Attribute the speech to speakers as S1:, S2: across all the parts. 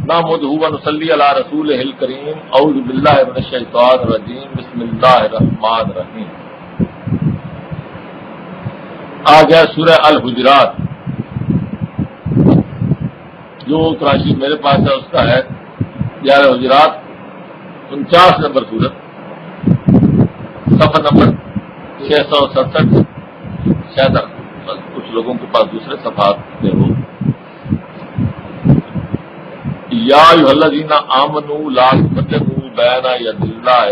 S1: نحمدہ ونصلی علی رسولہ الکریم اعوذ باللہ من الشیطان الرجیم بسم اللہ الرحمن الرحیم. آ گیا سورہ الحجرات. جو قرآن میرے پاس ہے اس کا ہے 11 حجرات 49 نمبر سورت، صفحہ نمبر 667. شاید کچھ لوگوں کے پاس دوسرے صفحات میں ہو. یا ایھا الذین آمنوا لا تقدموا بین یدی اللہ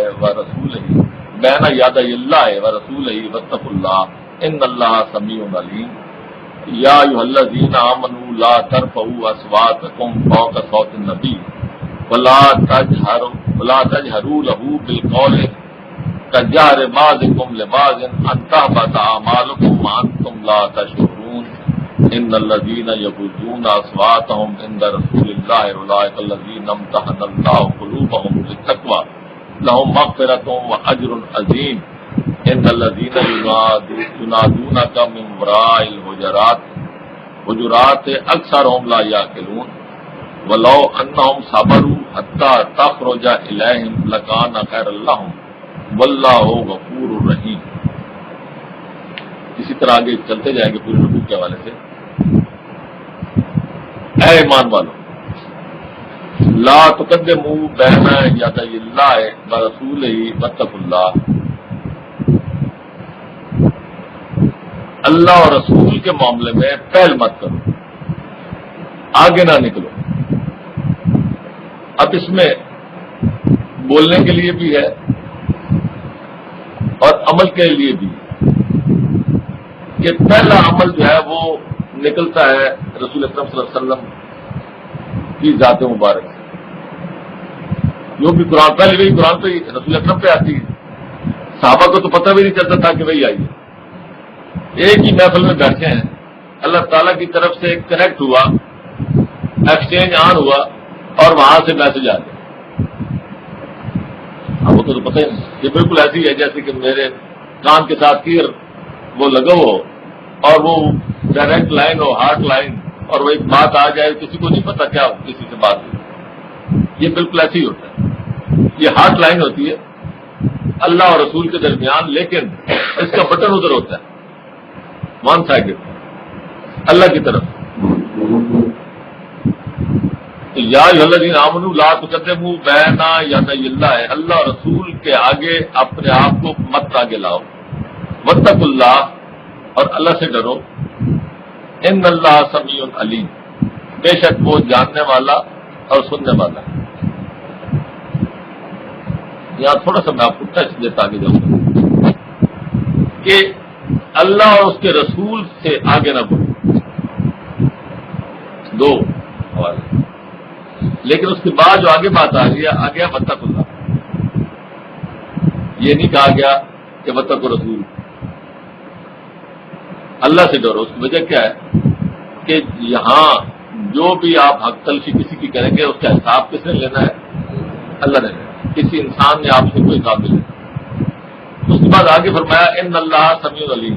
S1: ورسولہ واتقوا اللہ ان اللہ سمیع علیم. یا ایھا الذین آمنوا لا ترفعوا اصواتکم فوق صوت النبی ولا تجهروا له بالقول كجهر بعضكم لبعض ان تحبط اعمالكم وانتم لا تشعرون ان الذين يغضون اصواتهم عند رسول الله اولئك الذين امتحن الله قلوبهم للتقوى لهم مغفرة واجر عظيم ان الذين ينادونك من وراء الحجرات اکثرهم لا يعقلون ولو انهم صبروا حتى تخرج اليهم لكان خيرا لهم والله غفور رحيم. اسی طرح آگے چلتے جائیں گے پوری رکوع کے حوالے سے. اے ایمان والو، لا تقدموا بین یدی اللہ ورسولہ واتقوا اللہ. اللہ اور رسول کے معاملے میں پہل مت کرو، آگے نہ نکلو. اب اس میں بولنے کے لیے بھی ہے اور عمل کے لیے بھی کہ پہلا عمل جو ہے وہ نکلتا ہے رسول اکرم صلی اللہ علیہ وسلم کی ذات مبارک سے. جو بھی قرآن پہلے وہی قرآن پہ رسول اکرم پہ آتی ہے. صحابہ کو تو پتہ بھی نہیں چلتا تھا کہ وہی آئی ہے. ایک ہی محفل میں بیٹھے ہیں، اللہ تعالیٰ کی طرف سے کنیکٹ ہوا، ایکسچینج آن ہوا اور وہاں سے میسج آ گیا. وہ تو پتہ ہی نہیں. یہ بالکل ایسی ہے جیسے کہ میرے کان کے ساتھ کیر وہ لگا ہو اور وہ ڈائریکٹ لائن ہو، ہارٹ لائن، اور وہ ایک بات آ جائے، کسی کو نہیں پتا کیا کسی سے بات ہوئی. یہ بالکل ایسے ہی ہوتا ہے. یہ ہارٹ لائن ہوتی ہے اللہ اور رسول کے درمیان، لیکن اس کا بٹن ادھر ہوتا ہے ون سائڈڈ اللہ کی طرف. یا ایھا الذین آمنوا لا تقدموا بین یدی اللہ، اللہ اور رسول کے آگے اپنے آپ کو مت آگے لاؤ. واتقوا اللہ، اور اللہ سے ڈرو. ان اللہ سمیع علیم، بے شک وہ جاننے والا اور سننے والا ہے. یہاں تھوڑا سا میں آپ کو ٹچ دیتا آگے جاؤں گا کہ اللہ اور اس کے رسول سے آگے نہ بڑھو. دو حوالے. لیکن اس کے بعد جو آگے بات آ رہی ہے، آ گیا واتقوا اللہ. یہ نہیں کہا گیا کہ واتقوا رسول. اللہ سے ڈرو. اس کی وجہ کیا ہے کہ یہاں جو بھی آپ حق تلفی کسی کی کریں گے اس کا حساب کس نے لینا ہے؟ اللہ نے. کسی انسان نے آپ سے کوئی حساب نہیں لینا. اس کے بعد آگے فرمایا ان اللہ سمیع علیم.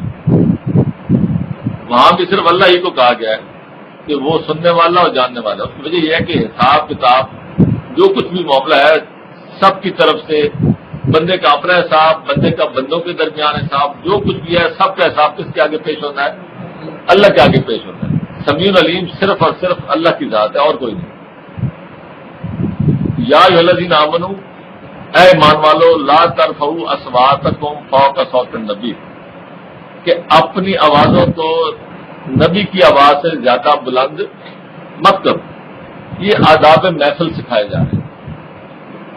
S1: وہاں بھی صرف اللہ ہی کو کہا گیا ہے کہ وہ سننے والا اور جاننے والا. اس کی وجہ یہ ہے کہ حساب کتاب جو کچھ بھی معاملہ ہے سب کی طرف سے، بندے کا اپنا حساب، بندے کا بندوں کے درمیان حساب، جو کچھ بھی ہے سب کا حساب کس کے آگے پیش ہونا ہے؟ اللہ کے آگے پیش ہونا ہے. سمیع علیم صرف اور صرف اللہ کی ذات ہے اور کوئی نہیں. یا ایھا الذین آمنوا، اے ایمان والو، لا ترفعوا اصواتکم فوق صوت النبی، کہ اپنی آوازوں کو نبی کی آواز سے زیادہ بلند مت کرو. یہ آداب محفل سکھائے جا رہے ہیں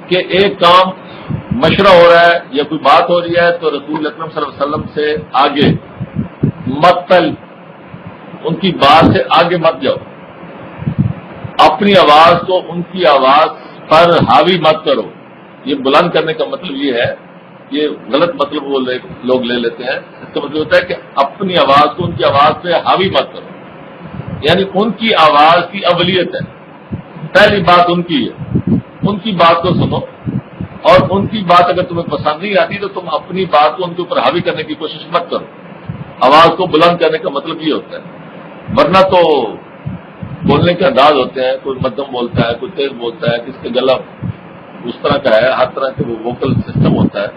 S1: کہ ایک کام مشورہ ہو رہا ہے یا کوئی بات ہو رہی ہے تو رسول اکرم صلی اللہ علیہ وسلم سے آگے مت، ان کی بات سے آگے مت جاؤ. اپنی آواز کو ان کی آواز پر حاوی مت کرو. یہ بلند کرنے کا مطلب یہ ہے، یہ غلط مطلب وہ لوگ لے لیتے ہیں. اس کا مطلب ہوتا ہے کہ اپنی آواز کو ان کی آواز پہ حاوی مت کرو، یعنی ان کی آواز کی اولیت ہے. پہلی بات ان کی ہے، ان کی بات کو سنو، اور ان کی بات اگر تمہیں پسند نہیں آتی تو تم اپنی بات کو ان کے اوپر حاوی کرنے کی کوشش مت کرو. آواز کو بلند کرنے کا مطلب یہ ہوتا ہے. ورنہ تو بولنے کے انداز ہوتے ہیں، کوئی مدھم بولتا ہے، کوئی تیز بولتا ہے، کس کا گلا اس طرح کا ہے، ہر طرح کے وہ ووکل سسٹم ہوتا ہے،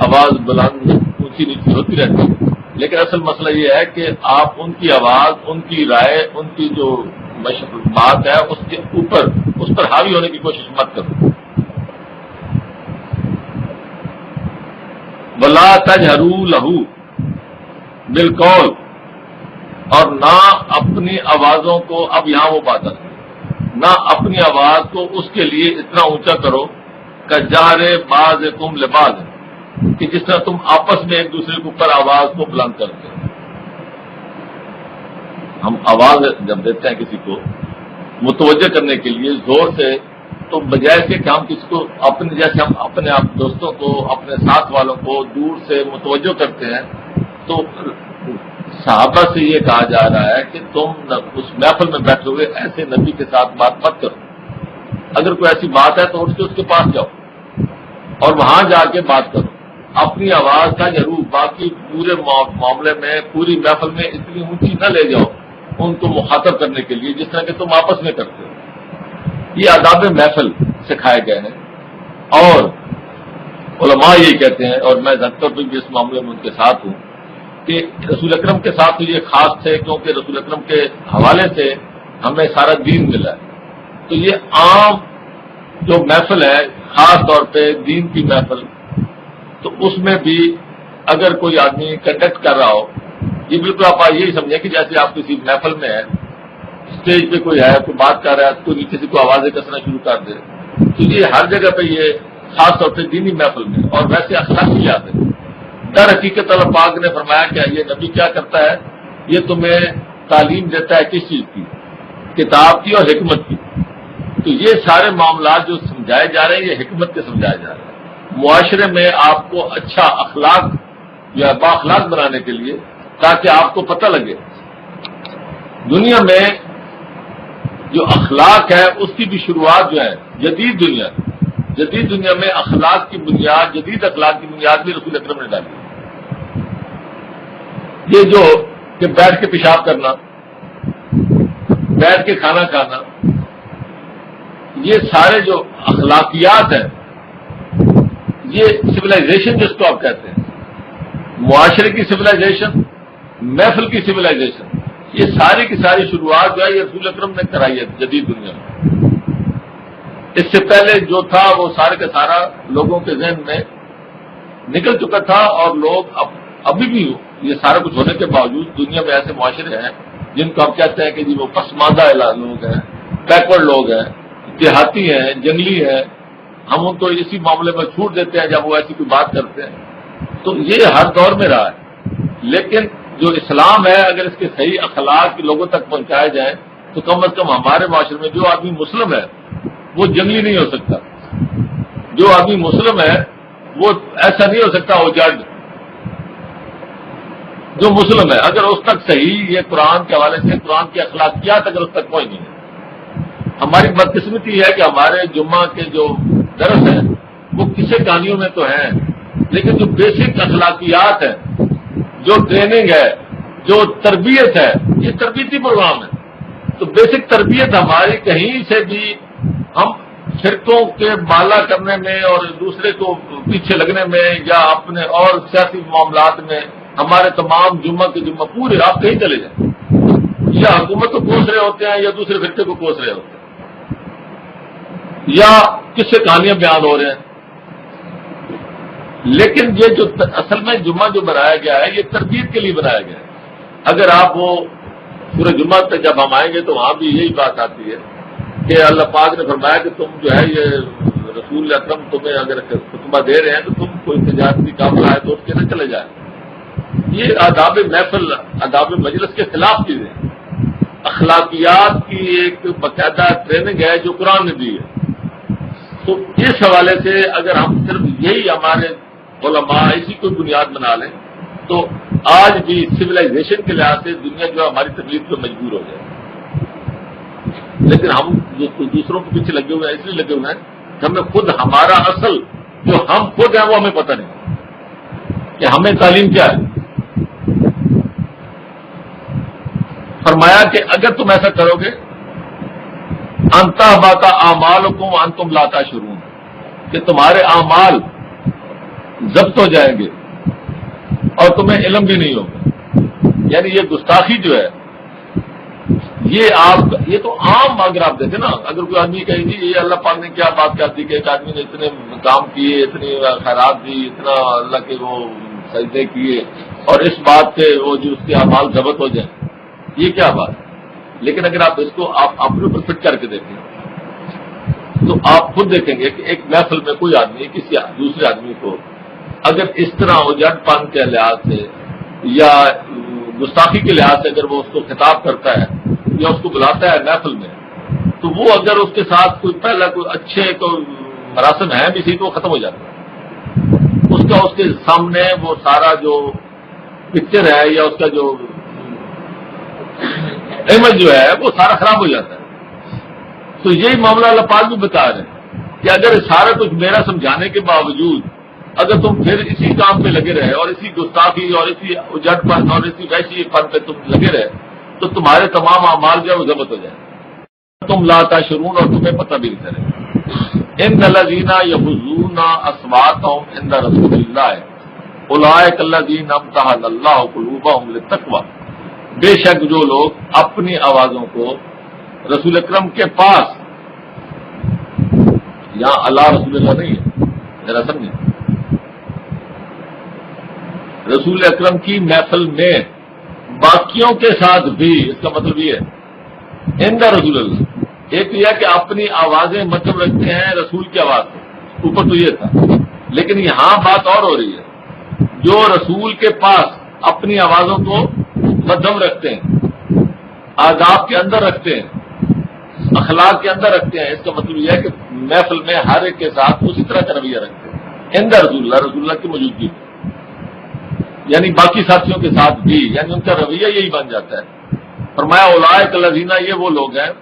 S1: آواز بلند اونچی نیچی ہوتی رہتی ہے. لیکن اصل مسئلہ یہ ہے کہ آپ ان کی آواز، ان کی رائے، ان کی جو بات ہے اس کے اوپر، اس پر حاوی ہونے کی کوشش مت کرو. وَلَا تَجْهَرُوا لَهُ بِالْقَوْلِ، اور نہ اپنی آوازوں کو، اب یہاں وہ بات آتی ہے، نہ اپنی آواز کو اس کے لیے اتنا اونچا کرو کہ جہر بعضکم لبعض، کہ جس طرح تم آپس میں ایک دوسرے کے اوپر آواز کو بلند کرتے ہو. ہم آواز جب دیتے ہیں کسی کو متوجہ کرنے کے لیے زور سے، تو بجائے کہ ہم کسی کو اپنے، جیسے ہم اپنے آپ دوستوں کو، اپنے ساتھ والوں کو دور سے متوجہ کرتے ہیں، تو صحابہ سے یہ کہا جا رہا ہے کہ تم اس محفل میں بیٹھے ہوئے ایسے نبی کے ساتھ بات مت کرو. اگر کوئی ایسی بات ہے تو اٹھ کے اس کے پاس جاؤ اور وہاں جا کے بات کرو. اپنی آواز کا ضرور، باقی پورے معاملے میں، پوری محفل میں اتنی اونچی نہ لے جاؤ ان کو مخاطب کرنے کے لیے جس طرح کہ تم آپس میں کرتے ہو. یہ آداب محفل سکھائے گئے ہیں، اور علماء یہ کہتے ہیں، اور میں زیادہ طور پہ بھی اس معاملے میں ان کے ساتھ ہوں، کہ رسول اکرم کے ساتھ تو یہ خاص تھے کیونکہ رسول اکرم کے حوالے سے ہمیں سارا دین ملا ہے. تو یہ عام جو محفل ہے، خاص طور پہ دین کی محفل، تو اس میں بھی اگر کوئی آدمی کنڈکٹ کر رہا ہو، یہ بالکل آپ یہی سمجھیں کہ جیسے آپ کسی محفل میں ہیں، اسٹیج پہ کوئی ہے، کوئی بات کر رہا ہے، تو کسی کو آوازیں کسنا شروع کر دے، تو یہ ہر جگہ پہ یہ خاص طور پہ دینی محفل میں، اور ویسے اخلاقیات ہے. در حقیقت اللہ پاک نے فرمایا کہ یہ نبی کیا کرتا ہے، یہ تمہیں تعلیم دیتا ہے کس چیز کی؟ کتاب کی اور حکمت کی. تو یہ سارے معاملات جو سمجھائے جا رہے ہیں یہ حکمت کے سمجھائے جا رہے ہیں، معاشرے میں آپ کو اچھا اخلاق یا با اخلاق بنانے کے لیے، تاکہ آپ کو پتہ لگے دنیا میں جو اخلاق ہے اس کی بھی شروعات جو ہے جدید دنیا میں اخلاق کی بنیاد، جدید اخلاق کی بنیاد بھی رسول اکرم نے ڈالی. یہ جو کہ بیٹھ کے پیشاب کرنا، بیٹھ کے کھانا کھانا، یہ سارے جو اخلاقیات ہیں، یہ سویلائزیشن جس کو آپ کہتے ہیں، معاشرے کی سویلائزیشن، محفل کی سویلائزیشن، یہ ساری کی ساری شروعات جو ہے یہ رسول اکرم نے کرائی ہے جدید دنیا میں. اس سے پہلے جو تھا وہ سارے کا سارا لوگوں کے ذہن میں نکل چکا تھا، اور لوگ ابھی بھی یہ سارا کچھ ہونے کے باوجود دنیا میں ایسے معاشرے ہیں جن کو ہم کہتے ہیں کہ جی وہ پسماندہ لوگ ہیں، بیکورڈ لوگ ہیں، دیہاتی ہیں، جنگلی ہیں. ہم ان کو اسی معاملے میں چھوٹ دیتے ہیں جب وہ ایسی کوئی بات کرتے ہیں. تو یہ ہر دور میں رہا ہے. لیکن جو اسلام ہے اگر اس کے صحیح اخلاق لوگوں تک پہنچائے جائیں تو کم از کم ہمارے معاشرے میں جو آدمی مسلم ہے وہ جنگلی نہیں ہو سکتا، جو آدمی مسلم ہے وہ ایسا نہیں ہو سکتا وہ جڈ. جو مسلم ہے اگر اس تک صحیح یہ قرآن کے حوالے سے قرآن کی اخلاقیات اگر اس تک پہنچ نہیں ہے. ہماری بدقسمتی ہے کہ ہمارے جمعہ کے جو درس ہیں وہ کسی کہانیوں میں تو ہیں، لیکن جو بیسک اخلاقیات ہے، جو ٹریننگ ہے، جو تربیت ہے، یہ تربیتی پروگرام ہے. تو بیسک تربیت ہماری کہیں سے بھی ہم فرقوں کے بالا کرنے میں اور دوسرے کو پیچھے لگنے میں یا اپنے اور سیاسی معاملات میں ہمارے تمام جمعہ کے جمعہ پورے آپ کہیں چلے جائیں یا حکومت کو کوس رہے ہوتے ہیں یا دوسرے فرقے کو کوس رہے ہوتے ہیں یا کس سے کہانیاں بیان ہو رہے ہیں. لیکن یہ جو اصل میں جمعہ جو بنایا گیا ہے یہ تربیت کے لیے بنایا گیا ہے. اگر آپ وہ پورے جمعہ تک جب ہم آئیں گے تو وہاں بھی یہی بات آتی ہے کہ اللہ پاک نے فرمایا کہ تم جو ہے یہ رسول اکرم تمہیں اگر خطبہ دے رہے ہیں تو تم کوئی تجارتی کام لائے تو اٹھ کے نہ چلے جائیں. یہ آداب محفل، آداب مجلس کے خلاف چیزیں ہیں. اخلاقیات کی ایک باقاعدہ ٹریننگ ہے جو قرآن نے دی ہے. تو اس حوالے سے اگر ہم صرف یہی ہمارے علماء اسی کو بنیاد بنا لیں تو آج بھی سویلائزیشن کے لحاظ سے دنیا جو ہماری تکلیف پہ مجبور ہو جائے. لیکن ہم جو دوسروں کے پیچھے لگے ہوئے ہیں اس لیے لگے ہوئے ہیں کہ ہمیں خود ہمارا اصل جو ہم خود ہیں وہ ہمیں پتہ نہیں کہ ہمیں تعلیم کیا ہے. فرمایا کہ اگر تم ایسا کرو گے انتہباتا اعمالکم وانتم لا تشعرون، کہ تمہارے اعمال ضبط ہو جائیں گے اور تمہیں علم بھی نہیں ہوگا۔ یعنی یہ گستاخی جو ہے یہ تو عام، اگر آپ دیکھیں نا، اگر کوئی آدمی کہے جی یہ اللہ پاک نے کیا بات کر دی کہ ایک آدمی نے اتنے کام کیے، اتنی خیرات دی، اتنا اللہ کے وہ سجدے کیے، اور اس بات پہ وہ جو اس کے اعمال ضبط ہو جائیں، یہ کیا بات ہے؟ لیکن اگر آپ اس کو آپ اپنے اوپر فٹ کر کے دیکھیں تو آپ خود دیکھیں گے کہ ایک محفل میں کوئی آدمی کسی دوسرے آدمی کو اگر اس طرح اجڑ پن کے لحاظ سے یا گستاخی کے لحاظ سے اگر وہ اس کو خطاب کرتا ہے یا اس کو بلاتا ہے محفل میں، تو وہ اگر اس کے ساتھ کوئی پہلا کوئی اچھے کوئی مراسم ہے بھی سی تو وہ ختم ہو جاتا ہے، اس کے سامنے وہ سارا جو پکچر ہے یا اس کا جو امیج جو ہے وہ سارا خراب ہو جاتا ہے۔ تو یہی معاملہ اللہ پاک بھی بتا رہے ہیں کہ اگر سارا کچھ میرا سمجھانے کے باوجود اگر تم پھر اسی کام پہ لگے رہے اور اسی گستاخی اور اسی اجڑ پن اور اسی ویسی پن پہ تم لگے رہے تو تمہارے تمام اعمال جو ہے وہ ضبط ہو جائیں، تم لا تشعرون، اور تمہیں پتہ بھی نہیں چلے۔ ان الذین یغضون اصواتهم عند رسول اللہ اولئک الذین امتحن اللہ قلوبهم للتقوی، بے شک جو لوگ اپنی آوازوں کو رسول اکرم کے پاس، یہاں اللہ رسول اللہ نہیں ہے، ذرا سمجھیں، رسول اکرم کی محفل میں باقیوں کے ساتھ بھی، اس کا مطلب یہ ہے عند رسول اللہ، ایک یہ ہے کہ اپنی آوازیں مدھم رکھتے ہیں رسول کی آواز سے، اوپر تو یہ تھا، لیکن یہاں بات اور ہو رہی ہے، جو رسول کے پاس اپنی آوازوں کو مدھم رکھتے ہیں، آداب کے اندر رکھتے ہیں، اخلاق کے اندر رکھتے ہیں، اس کا مطلب یہ ہے کہ محفل میں ہر ایک کے ساتھ اسی طرح کا رویہ رکھتے ہیں عند رسول اللہ کی موجودگی میں، یعنی باقی ساتھیوں کے ساتھ بھی، یعنی ان کا رویہ یہی بن جاتا ہے۔ فرمایا اولئک الذین، یہ وہ لوگ ہیں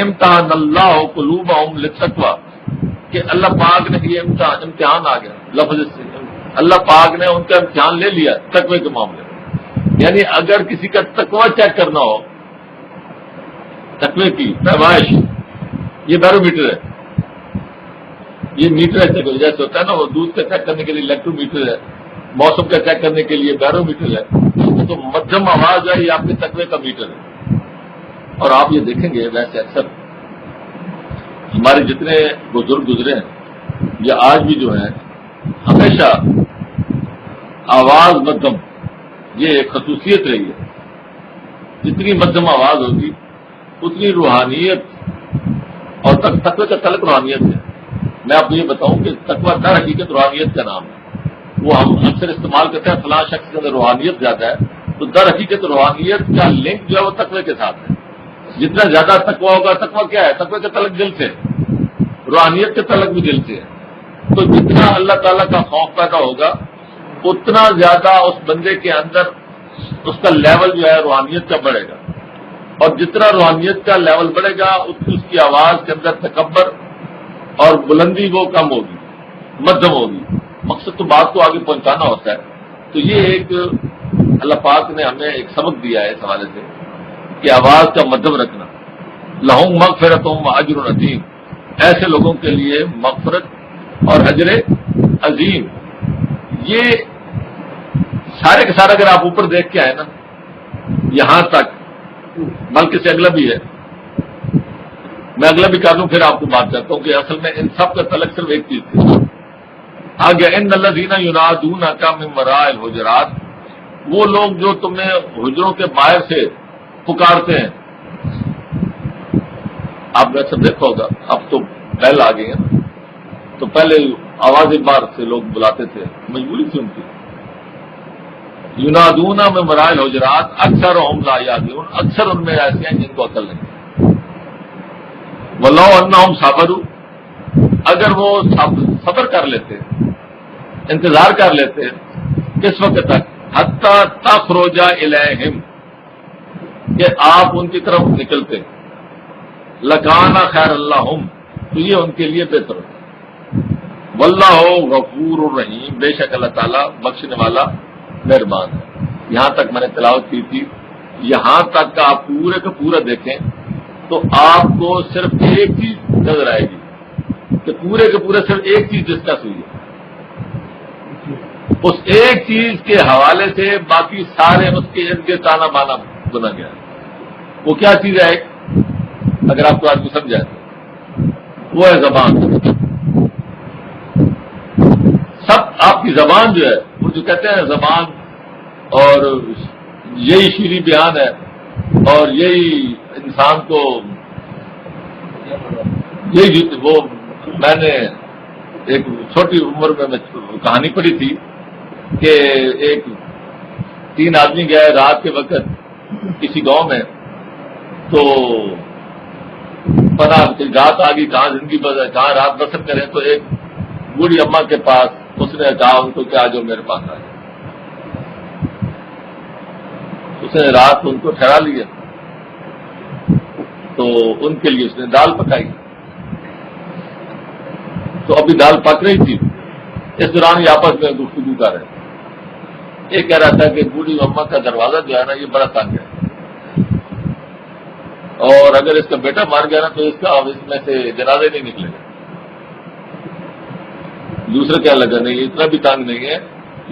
S1: امتحان اللہ قلوبہم للتقوی، کہ اللہ پاک نے یہ امتحان آ گیا لفظ سے، اللہ پاک نے ان کا امتحان لے لیا تقوی کے معاملے میں، یعنی اگر کسی کا تقوی چیک کرنا ہو، تقوی کی پیمائش، یہ بیرو میٹر ہے، یہ میٹر ہے، جیسے ہوتا ہے نا وہ دودھ کا چیک کرنے کے لیے الیکٹرو میٹر ہے، موسم کا چیک کرنے کے لیے بیرو میٹر ہے، تو مدھم آواز ہے یہ آپ کے تقوی کا میٹر ہے۔ اور آپ یہ دیکھیں گے ویسے اکثر ہمارے جتنے بزرگ گزرے ہیں یا آج بھی جو ہیں، ہمیشہ آواز مدھم، یہ ایک خصوصیت رہی ہے، جتنی مدھم آواز ہوگی اتنی روحانیت، اور تقوی کا تعلق روحانیت ہے۔ میں آپ کو یہ بتاؤں کہ تقوی در حقیقت روحانیت کا نام ہے، وہ ہم اکثر استعمال کرتے ہیں فلاں شخص کے اندر روحانیت زیادہ ہے، تو در حقیقت روحانیت کا لنک جو ہے وہ تقوی کے ساتھ ہے۔ جتنا زیادہ تقوی ہوگا، تقوی کیا ہے؟ تقوی کا تعلق دل سے، روحانیت کا تعلق بھی دل سے ہے، تو جتنا اللہ تعالیٰ کا خوف پیدا ہوگا اتنا زیادہ اس بندے کے اندر اس کا لیول جو ہے روحانیت کا بڑھے گا، اور جتنا روحانیت کا لیول بڑھے گا اتنی اس کی آواز کے اندر تکبر اور بلندی وہ کم ہوگی، مدھم ہوگی۔ مقصد تو بات کو آگے پہنچانا ہوتا ہے۔ تو یہ ایک اللہ پاک نے ہمیں ایک سبق دیا ہے اس حوالے سے کہ آواز کا مدھم رکھنا۔ لہم مغفرۃ و اجر عظیم، ایسے لوگوں کے لیے مغفرت اور اجر عظیم۔ یہ سارے کے سارے اگر آپ اوپر دیکھ کے آئے نا یہاں تک، بلکہ سے اگلا بھی ہے، میں اگلا بھی کر دوں پھر آپ کو بات کرتا ہوں کہ اصل میں ان سب کا تعلق صرف ایک چیز تھی۔ آگے ان الذین ینادونک من وراء الحجرات، وہ لوگ جو تمہیں حجروں کے باہر سے پکارتے ہیں۔ آپ نے سب دیکھا ہوگا، اب تو بیل آ گئی ہیں، تو پہلے آواز بار سے لوگ بلاتے تھے، مجبوری تھی ان کی۔ ینادون من وراء الحجرات اکثرهم لا یعقلون، اکثر ان میں ایسے ہیں جن کو عقل نہیں۔ ولو انہم صبروا، اگر وہ صبر کر لیتے، انتظار کر لیتے، کس وقت تک؟ حتی تخرج الیہم، کہ آپ ان کی طرف نکلتے، لکان خیر اللہم، تو یہ ان کے لیے بہتر ہوتا۔ واللہ غفور الرحیم، بے شک اللہ تعالیٰ بخشنے والا مہربان ہے۔ یہاں تک میں نے تلاوت کی تھی، یہاں تک کا آپ پورے کا پورا دیکھیں تو آپ کو صرف ایک چیز نظر آئے گی کہ پورے کے پورے صرف ایک چیز ڈسکس ہوئی ہے. اس ایک چیز کے حوالے سے باقی سارے اس کے ارد گرد تانا بانا بنا گیا. وہ کیا چیز ہے اگر آپ کو آدمی سمجھائے تو وہ ہے زبان. سب آپ کی زبان جو ہے وہ جو کہتے ہیں زبان اور یہی شیریں بیان ہے اور یہی انسان کو یہی وہ میں نے ایک چھوٹی عمر میں کہانی پڑھی تھی کہ ایک 3 آدمی گئے رات کے وقت کسی گاؤں میں تو پتا رات آ گئی کہاں زندگی کہاں رات بسر کریں تو ایک بوڑھی اماں کے پاس اس نے کہا ان کو کہ آ جاؤ میرے پاس آئے. اس نے رات ان کو ٹھہرا لیا تو ان کے لیے اس نے دال پکائی. تو ابھی دال پک رہی تھی اس دوران یہ آپس میں گفتگو کر رہے. ایک کہہ رہا تھا کہ بوڑھی اماں کا دروازہ جو ہے نا یہ بڑا تنگ ہے اور اگر اس کا بیٹا مار گیا نا تو اس میں سے جنازے نہیں نکلے گا. دوسرا کیا لگا نہیں اتنا بھی تنگ نہیں ہے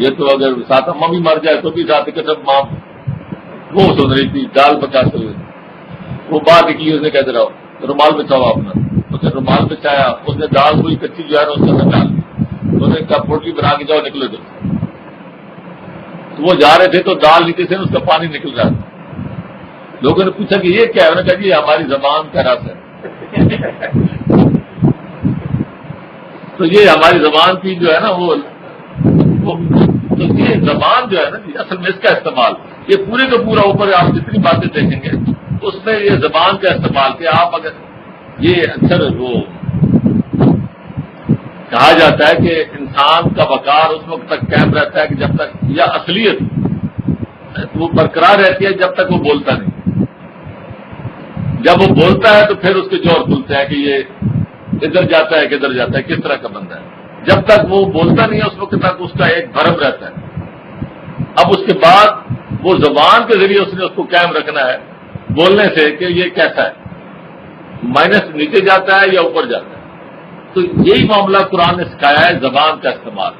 S1: یہ تو اگر ساتھ اماں بھی مر جائے تو بھی ساتھ کے سب ماں وہ سن رہی تھی دال پکاتے ہوئے. وہ بات نکلی اس نے کہتے رہو رومال بچاؤ اپنا. اس نے رومال بچایا اس نے دال ہوئی کچی جو ہے نا اس کے اندر ڈال دی. اس نے کہا پوٹلی بنا کے جاؤ نکلے تو وہ جا رہے تھے تو دال نیچے سے اس کا پانی نکل رہا تھا. لوگوں نے پوچھا کہ یہ کیا ہے؟ انہوں نے کہا جی ہماری زبان کا رس ہے. تو یہ ہماری زبان کی جو ہے نا وہ تو یہ زبان جو ہے نا اصل میں اس کا استعمال یہ پورے کا پورا اوپر آپ جتنی باتیں دیکھیں گے اس میں یہ زبان کا استعمال کہ آپ اگر یہ اکثر وہ کہا جاتا ہے کہ انسان کا وقار اس وقت تک قائم رہتا ہے کہ جب تک یا اصلیت وہ برقرار رہتی ہے جب تک وہ بولتا نہیں. جب وہ بولتا ہے تو پھر اس کے جوہر کھلتے ہیں کہ یہ ادھر جاتا ہے کدھر جاتا ہے کس طرح کا بندہ ہے. جب تک وہ بولتا نہیں ہے اس وقت تک اس کا ایک بھرم رہتا ہے. اب اس کے بعد وہ زبان کے ذریعے اس نے اس کو قائم رکھنا ہے بولنے سے کہ یہ کیسا ہے مائنس نیچے جاتا ہے یا اوپر جاتا ہے. تو یہی معاملہ قرآن نے سکھایا ہے زبان کا استعمال.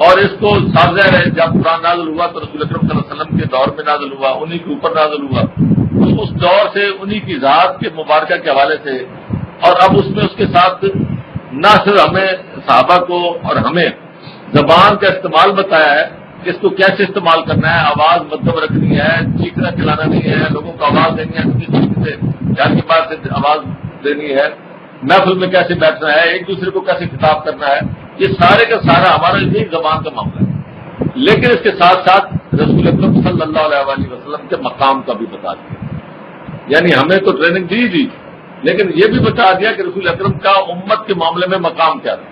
S1: اور اس کو صاف ظاہر ہے جب قرآن نازل ہوا تو رسول اکرم صلی اللہ علیہ وسلم کے دور میں نازل ہوا انہی کے اوپر نازل ہوا تو اس دور سے انہی کی ذات کے مبارکہ کے حوالے سے اور اب اس میں اس کے ساتھ نہ صرف ہمیں صحابہ کو اور ہمیں زبان کا استعمال بتایا ہے کہ اس کو کیسے استعمال کرنا ہے. آواز مدھم رکھنی ہے چیخنا چلانا نہیں ہے لوگوں کو آواز دینی ہے کسی طریقے سے جان کے بعد سے آواز دینی ہے محفل میں کیسے بیٹھنا ہے ایک دوسرے کو کیسے خطاب کرنا ہے. یہ سارے کا سارا ہمارا یہی زبان کا معاملہ ہے. لیکن اس کے ساتھ ساتھ رسول اکرم صلی اللہ علیہ وسلم کے مقام کا بھی بتا دیا. یعنی ہمیں تو ٹریننگ دی لیکن یہ بھی بتا دیا کہ رسول اکرم کا امت کے معاملے میں مقام کیا تھا.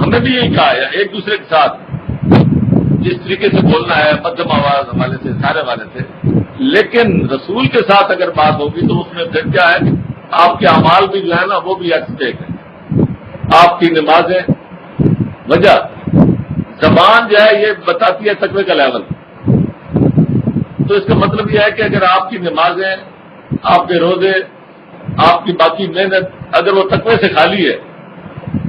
S1: ہمیں بھی یہی کہا ہے ایک دوسرے کے ساتھ جس طریقے سے بولنا ہے مدھم آواز حوالے سے سارے حوالے سے. لیکن رسول کے ساتھ اگر بات ہوگی تو اس میں پھر کیا ہے آپ کے اعمال بھی جو ہے نا وہ بھی ایکسپیکٹ ہے. آپ کی نمازیں وجہ زبان جو ہے یہ بتاتی ہے تقوی کا لیول. تو اس کا مطلب یہ ہے کہ اگر آپ کی نمازیں آپ کے روزے آپ کی باقی محنت اگر وہ تقوی سے خالی ہے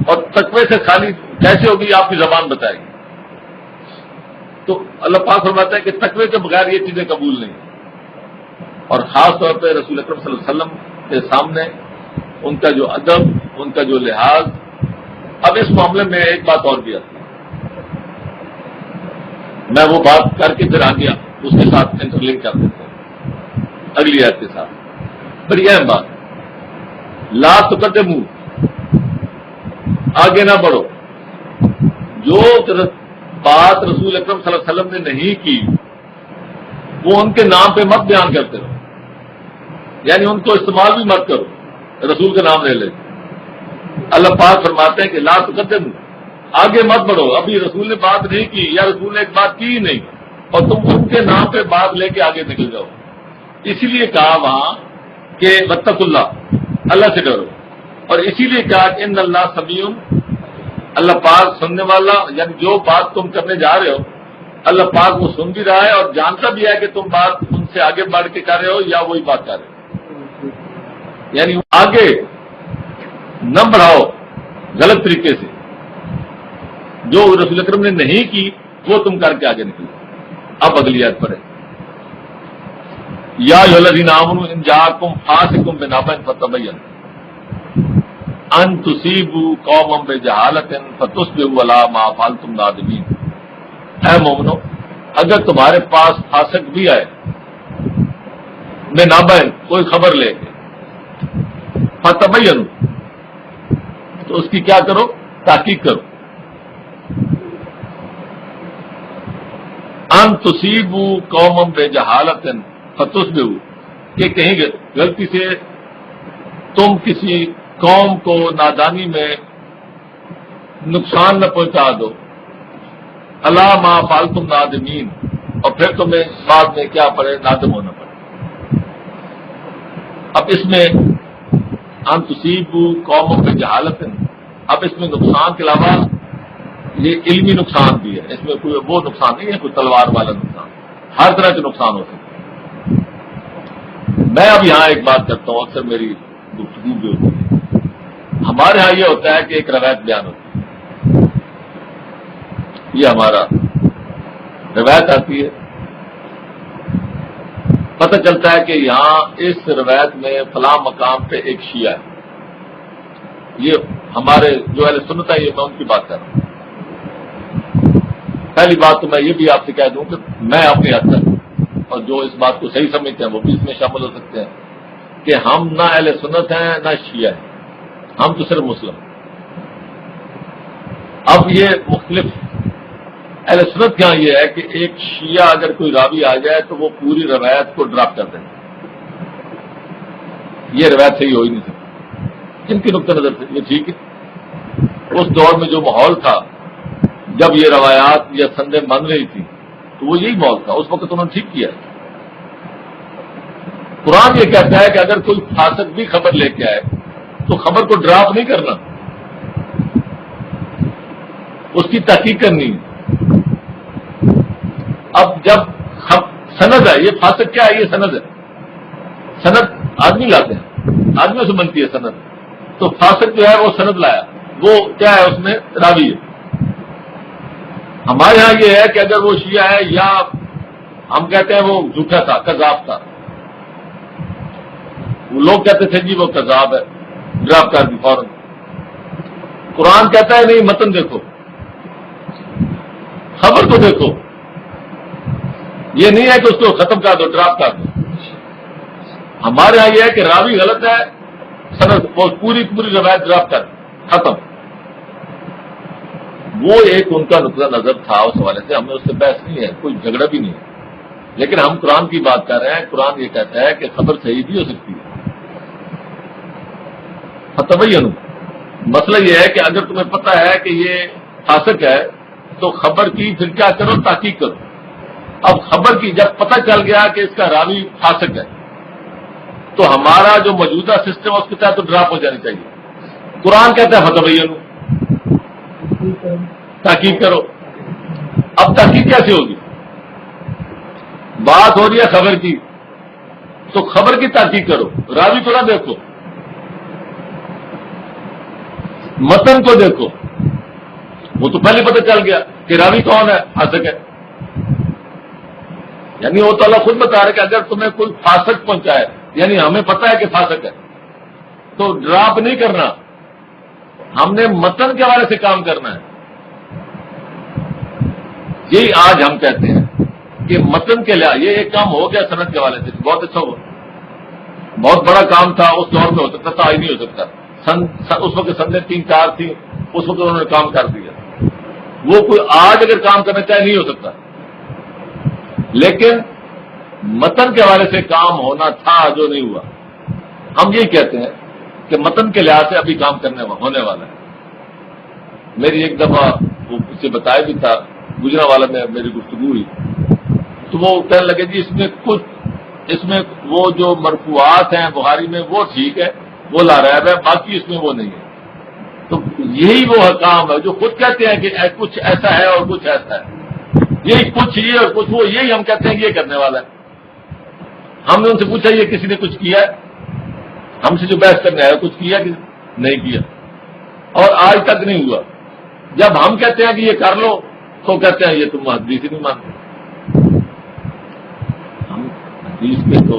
S1: اور تقوی سے خالی کیسے ہوگی آپ کی زبان بتائے گی. تو اللہ پاک فرماتا ہے کہ تقوی کے بغیر یہ چیزیں قبول نہیں. اور خاص طور پہ رسول اکرم صلی اللہ علیہ وسلم کے سامنے ان کا جو ادب ان کا جو لحاظ. اب اس معاملے میں ایک بات اور بھی آتی ہے میں وہ بات کر کے پھر آ گیا اس کے ساتھ انٹرلنک کر دیتے ہیں اگلی آیت کے ساتھ. بڑی اہم بات لا تقدموا آگے نہ بڑھو. جو بات رسول اکرم صلی اللہ علیہ وسلم نے نہیں کی وہ ان کے نام پہ مت بیان کرتے رہو. یعنی ان کو استعمال بھی مت کرو رسول کا نام لے لے. اللہ پاک فرماتے ہیں کہ لا تقدموا آگے مت بڑھو. ابھی رسول نے بات نہیں کی یا رسول نے ایک بات کی ہی نہیں اور تم ان کے نام پہ بات لے کے آگے نکل جاؤ. اسی لیے کہا وہاں کہ واتقوا اللہ اللہ سے ڈرو. اور اسی لیے کہا کہ ان اللہ سمیع اللہ پاک سننے والا. یعنی جو بات تم کرنے جا رہے ہو اللہ پاک وہ سن بھی رہا ہے اور جانتا بھی ہے کہ تم بات ان سے آگے بڑھ کے کر رہے ہو یا وہی بات کر رہے ہو؟ یعنی آگے نہ بڑھاؤ غلط طریقے سے، جو رسول اکرم نے نہیں کی وہ تم کر کے آگے نکلو۔ اب اگلی آیت پڑھیں، یا ایھا الذین آمنوا ان جاءکم فاسق بنبأ فتبینوا ان تصیبوا قوما بجہالۃ فتصبحوا علی ما فعلتم نادمین۔ اے مومنو، اگر تمہارے پاس فاسق بھی آئے بنبأ کوئی خبر لے کے، فتبینوا تو اس کی کیا کرو؟ تحقیق کرو۔ ان تصیبوا قوما بجہالۃ فتصبحوا کہ کہیں غلطی سے تم کسی قوم کو نادانی میں نقصان نہ پہنچا دو، الا ما فعلتم نادمین، اور پھر تمہیں بعد میں کیا پڑے؟ نادم ہونا پڑے۔ اب اس میں ان تصیبوا قوم بجہالۃ، اب اس میں نقصان کے علاوہ یہ علمی نقصان بھی ہے، اس میں کوئی وہ نقصان نہیں ہے کوئی تلوار والا نقصان، ہر طرح کے نقصان ہو سکتے ہیں۔ میں اب یہاں ایک بات کرتا ہوں، اکثر میری گفتگو بھی ہوتی ہے، ہمارے ہاں یہ ہوتا ہے کہ ایک روایت بیان ہوتی ہے، یہ ہمارا روایت آتی ہے، پتہ چلتا ہے کہ یہاں اس روایت میں فلاں مقام پہ ایک شیعہ ہے، یہ ہمارے جو اہل سنت ہے، یہ میں ان کی بات کر رہا ہوں۔ پہلی بات تو میں یہ بھی آپ سے کہہ دوں کہ میں اپنی حد تک، اور جو اس بات کو صحیح سمجھتے ہیں وہ بھی اس میں شامل ہو سکتے ہیں، کہ ہم نہ اہل سنت ہیں نہ شیعہ ہیں، ہم تو صرف مسلم۔ اب یہ مختلف اہل سنت کا یہ ہے کہ ایک شیعہ اگر کوئی راوی آ جائے تو وہ پوری روایت کو ڈراپ کر دیں، یہ روایت صحیح ہو ہی نہیں سکتی۔ جن کے نقطہ نظر سے یہ ٹھیک ہے، اس دور میں جو ماحول تھا جب یہ روایات یا سندیں بن رہی تھی تو وہ یہی ماحول تھا، اس وقت انہوں نے ٹھیک کیا۔ قرآن یہ کہتا ہے کہ اگر کوئی فاسق بھی خبر لے کے آئے تو خبر کو ڈراپ نہیں کرنا، اس کی تحقیق کرنی ہے۔ اب جب سند ہے، یہ فاسق کیا ہے؟ یہ سند ہے، سند آدمی لاتے ہیں، آدمیوں سے بنتی ہے سند، تو فاسق جو ہے وہ سند لایا، وہ کیا ہے؟ اس میں راوی ہے۔ ہمارے ہاں یہ ہے کہ اگر وہ شیعہ ہے یا ہم کہتے ہیں وہ جھوٹا تھا، کذاب تھا، وہ لوگ کہتے تھے جی وہ کذاب ہے، ڈراپ کر دی فوراً۔ قرآن کہتا ہے نہیں، متن دیکھو، خبر کو دیکھو، یہ نہیں ہے کہ اس کو ختم کر دو، ڈراپ کر دو۔ ہمارے ہاں یہ ہے کہ راوی غلط ہے، سند وہ پوری روایت ڈراپ کر ختم۔ وہ ایک ان کا نقطہ نظر تھا، اس حوالے سے ہمیں اس سے بحث نہیں ہے، کوئی جھگڑا بھی نہیں ہے، لیکن ہم قرآن کی بات کر رہے ہیں۔ قرآن یہ کہتا ہے کہ خبر صحیح بھی ہو سکتی ہے۔ فتبینوا، مسئلہ یہ ہے کہ اگر تمہیں پتہ ہے کہ یہ فاسق ہے تو خبر کی پھر کیا کرو؟ تحقیق کرو۔ اب خبر کی جب پتہ چل گیا کہ اس کا راوی فاسق ہے تو ہمارا جو موجودہ سسٹم اس کے تحت تو ڈراپ ہو جانی چاہیے۔ قرآن کہتا ہے فتبینوا، تحقیق کرو۔ اب تحقیق کیسے ہوگی؟ بات ہو رہی ہے خبر کی، تو خبر کی تحقیق کرو، راوی کو نہ دیکھو، متن کو دیکھو۔ وہ تو پہلے پتہ چل گیا کہ راوی کون ہے، فاسق ہے۔ یعنی وہ تو اللہ خود بتا رہا ہے کہ اگر تمہیں کوئی فاسق پہنچائے، یعنی ہمیں پتہ ہے کہ فاسق ہے، تو ڈراپ نہیں کرنا، ہم نے متن کے حوالے سے کام کرنا ہے۔ یہی آج ہم کہتے ہیں کہ متن کے لحاظ یہ ایک کام ہو گیا سند کے حوالے سے، بہت اچھا ہوا، بہت بڑا کام تھا، اس دور میں ہو سکتا تھا، آج نہیں ہو سکتا۔ اس وقت سندیں 3-4 تھیں، اس وقت انہوں نے کام کر دیا۔ وہ کوئی آج اگر کام کرنا چاہے نہیں ہو سکتا، لیکن متن کے حوالے سے کام ہونا تھا جو نہیں ہوا۔ ہم یہی کہتے ہیں کہ متن کے لحاظ سے ابھی کام ہونے والا ہے۔ میری ایک دفعہ وہ اسے بتایا بھی تھا، گجرا والا میں میری گفتگو ہوئی تو وہ کہنے لگے جی اس میں وہ جو مرفوعات ہیں بخاری میں وہ ٹھیک ہے، وہ لا رہا ہے، باقی اس میں وہ نہیں ہے۔ تو یہی وہ حکام ہے جو خود کہتے ہیں کہ کچھ ایسا ہے اور کچھ ایسا ہے، یہی کچھ یہ اور کچھ وہ، یہی ہم کہتے ہیں کہ یہ کرنے والا ہے۔ ہم نے ان سے پوچھا یہ کسی نے کچھ کیا ہے؟ ہم سے جو بحث کرنے آیا کچھ کیا کہ نہیں کیا، اور آج تک نہیں ہوا۔ جب ہم کہتے ہیں کہ یہ کر لو تو کہتے ہیں یہ تم حدیث ہی نہیں مانتے۔ ہم حدیث کے تو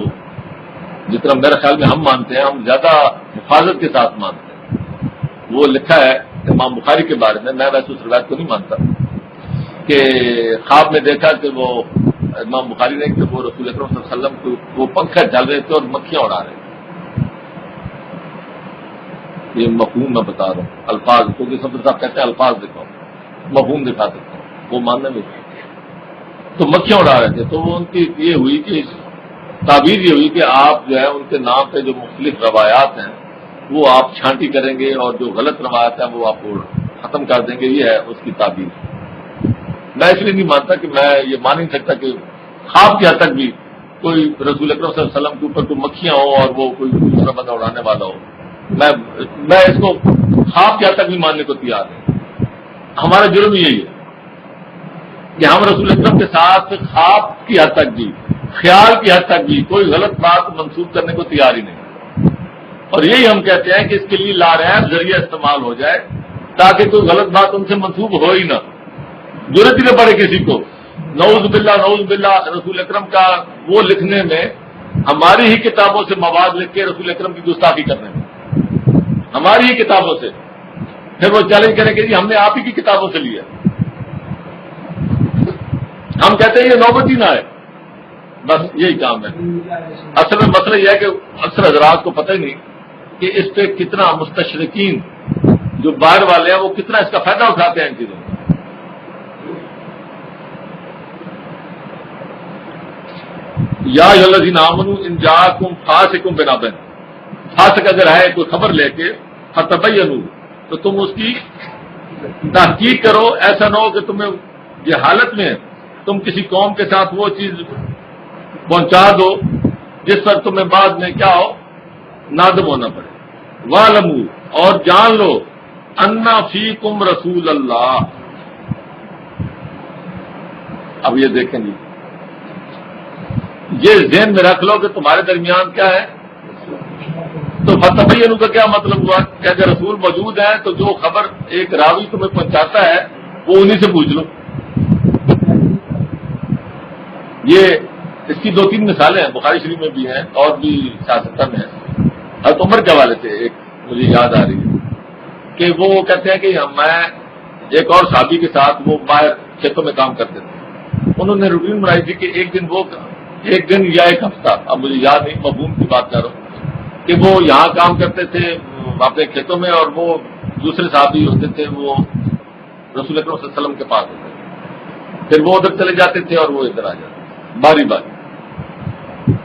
S1: جتنا میرے خیال میں ہم مانتے ہیں، ہم زیادہ حفاظت کے ساتھ مانتے ہیں۔ وہ لکھا ہے امام بخاری کے بارے میں ویسے اس روایت کو نہیں مانتا کہ خواب میں دیکھا کہ وہ امام بخاری نے کہ وہ رسول اکرم صلی اللہ علیہ وسلم کو وہ پنکھا چل رہے تھے اور مکھیاں اڑا رہے تھے۔ یہ مفہوم میں بتا رہا ہوں، الفاظ، کیونکہ صدر صاحب کہتے ہیں الفاظ دکھاؤ، مفہوم دکھا سکتا ہوں، وہ ماننے میں تو مکھیاں اڑا رہے تھے۔ تو وہ ان کی یہ ہوئی کہ تعبیر یہ ہوئی کہ آپ جو ہے ان کے نام پہ جو مختلف روایات ہیں وہ آپ چھانٹی کریں گے اور جو غلط روایات ہیں وہ آپ کو ختم کر دیں گے، یہ ہے اس کی تعبیر۔ میں اس لیے نہیں مانتا کہ میں یہ مان نہیں سکتا کہ خواب کی حد تک بھی کوئی رسول اکرم صلی اللہ علیہ وسلم کے اوپر کوئی مکھیاں ہو اور وہ کوئی دوسرا بندہ اڑانے والا ہو۔ میں اس کو خواب کی حد تک بھی ماننے کو تیار ہوں۔ ہمارا جرم یہی ہے کہ ہم رسول اکرم کے ساتھ خواب کی حد تک بھی، خیال کی حد تک بھی کوئی غلط بات منسوخ کرنے کو تیار ہی نہیں، اور یہی ہم کہتے ہیں کہ اس کے لیے لاریب ذریعہ استعمال ہو جائے تاکہ کوئی غلط بات ان سے منسوخ ہو ہی نہ، ضرورت ہی نہ پڑے کسی کو۔ نعوذ باللہ رسول اکرم کا وہ لکھنے میں، ہماری ہی کتابوں سے مواد لکھ کے رسول اکرم کی گستاخی کرنے میں، ہماری ہی کتابوں سے، پھر وہ چیلنج کریں کہ جی ہم نے آپ ہی کی کتابوں سے لیا۔ ہم کہتے ہیں یہ نوبت ہی نہ آئے، بس یہی کام ہے۔ اصل میں مسئلہ یہ ہے کہ اکثر حضرات کو پتہ ہی نہیں کہ اس پہ کتنا مستشرقین جو باہر والے ہیں وہ کتنا اس کا فائدہ اٹھاتے ہیں ان چیزوں میں۔ یا الذین آمنوا ان جاءکم فاسق بنبأ، فاسق اگر ہے کوئی خبر لے کے فتبینوا، تو تم اس کی تحقیق کرو، ایسا نہ ہو کہ تمہیں یہ حالت میں تم کسی قوم کے ساتھ وہ چیز پہنچا دو جس پر تمہیں بعد میں کیا ہو، نادم ہونا پڑے۔ وَاعْلَمُوا، اور جان لو، اَنَّ فِيكُمْ رسول اللہ۔ اب یہ دیکھیں گے، یہ ذہن میں رکھ لو کہ تمہارے درمیان کیا ہے۔ تو فتبینوا کا کیا مطلب ہوا کہ اگر رسول موجود ہے تو جو خبر ایک راوی تمہیں پہنچاتا ہے وہ انہی سے پوچھ لو۔ یہ اس کی 2-3 مثالیں ہیں، بخاری شریف میں بھی ہیں اور بھی سیاستہ میں ہیں۔ حضرت عمر کے حوالے سے ایک مجھے یاد آ رہی ہے کہ وہ کہتے ہیں کہ میں ایک اور صحابی کے ساتھ وہ باہر کھیتوں میں کام کرتے تھے، انہوں نے روٹین بنائی تھی کہ ایک دن یا ایک ہفتہ، اب مجھے یاد نہیں، مفہوم کی بات کر رہا ہوں، کہ وہ یہاں کام کرتے تھے اپنے کھیتوں میں اور وہ دوسرے صحابی ہوتے تھے وہ رسول اکرم صلی اللہ علیہ وسلم کے پاس ہوتے تھے، پھر وہ ادھر چلے جاتے تھے اور وہ ادھر آ جاتے باری باری۔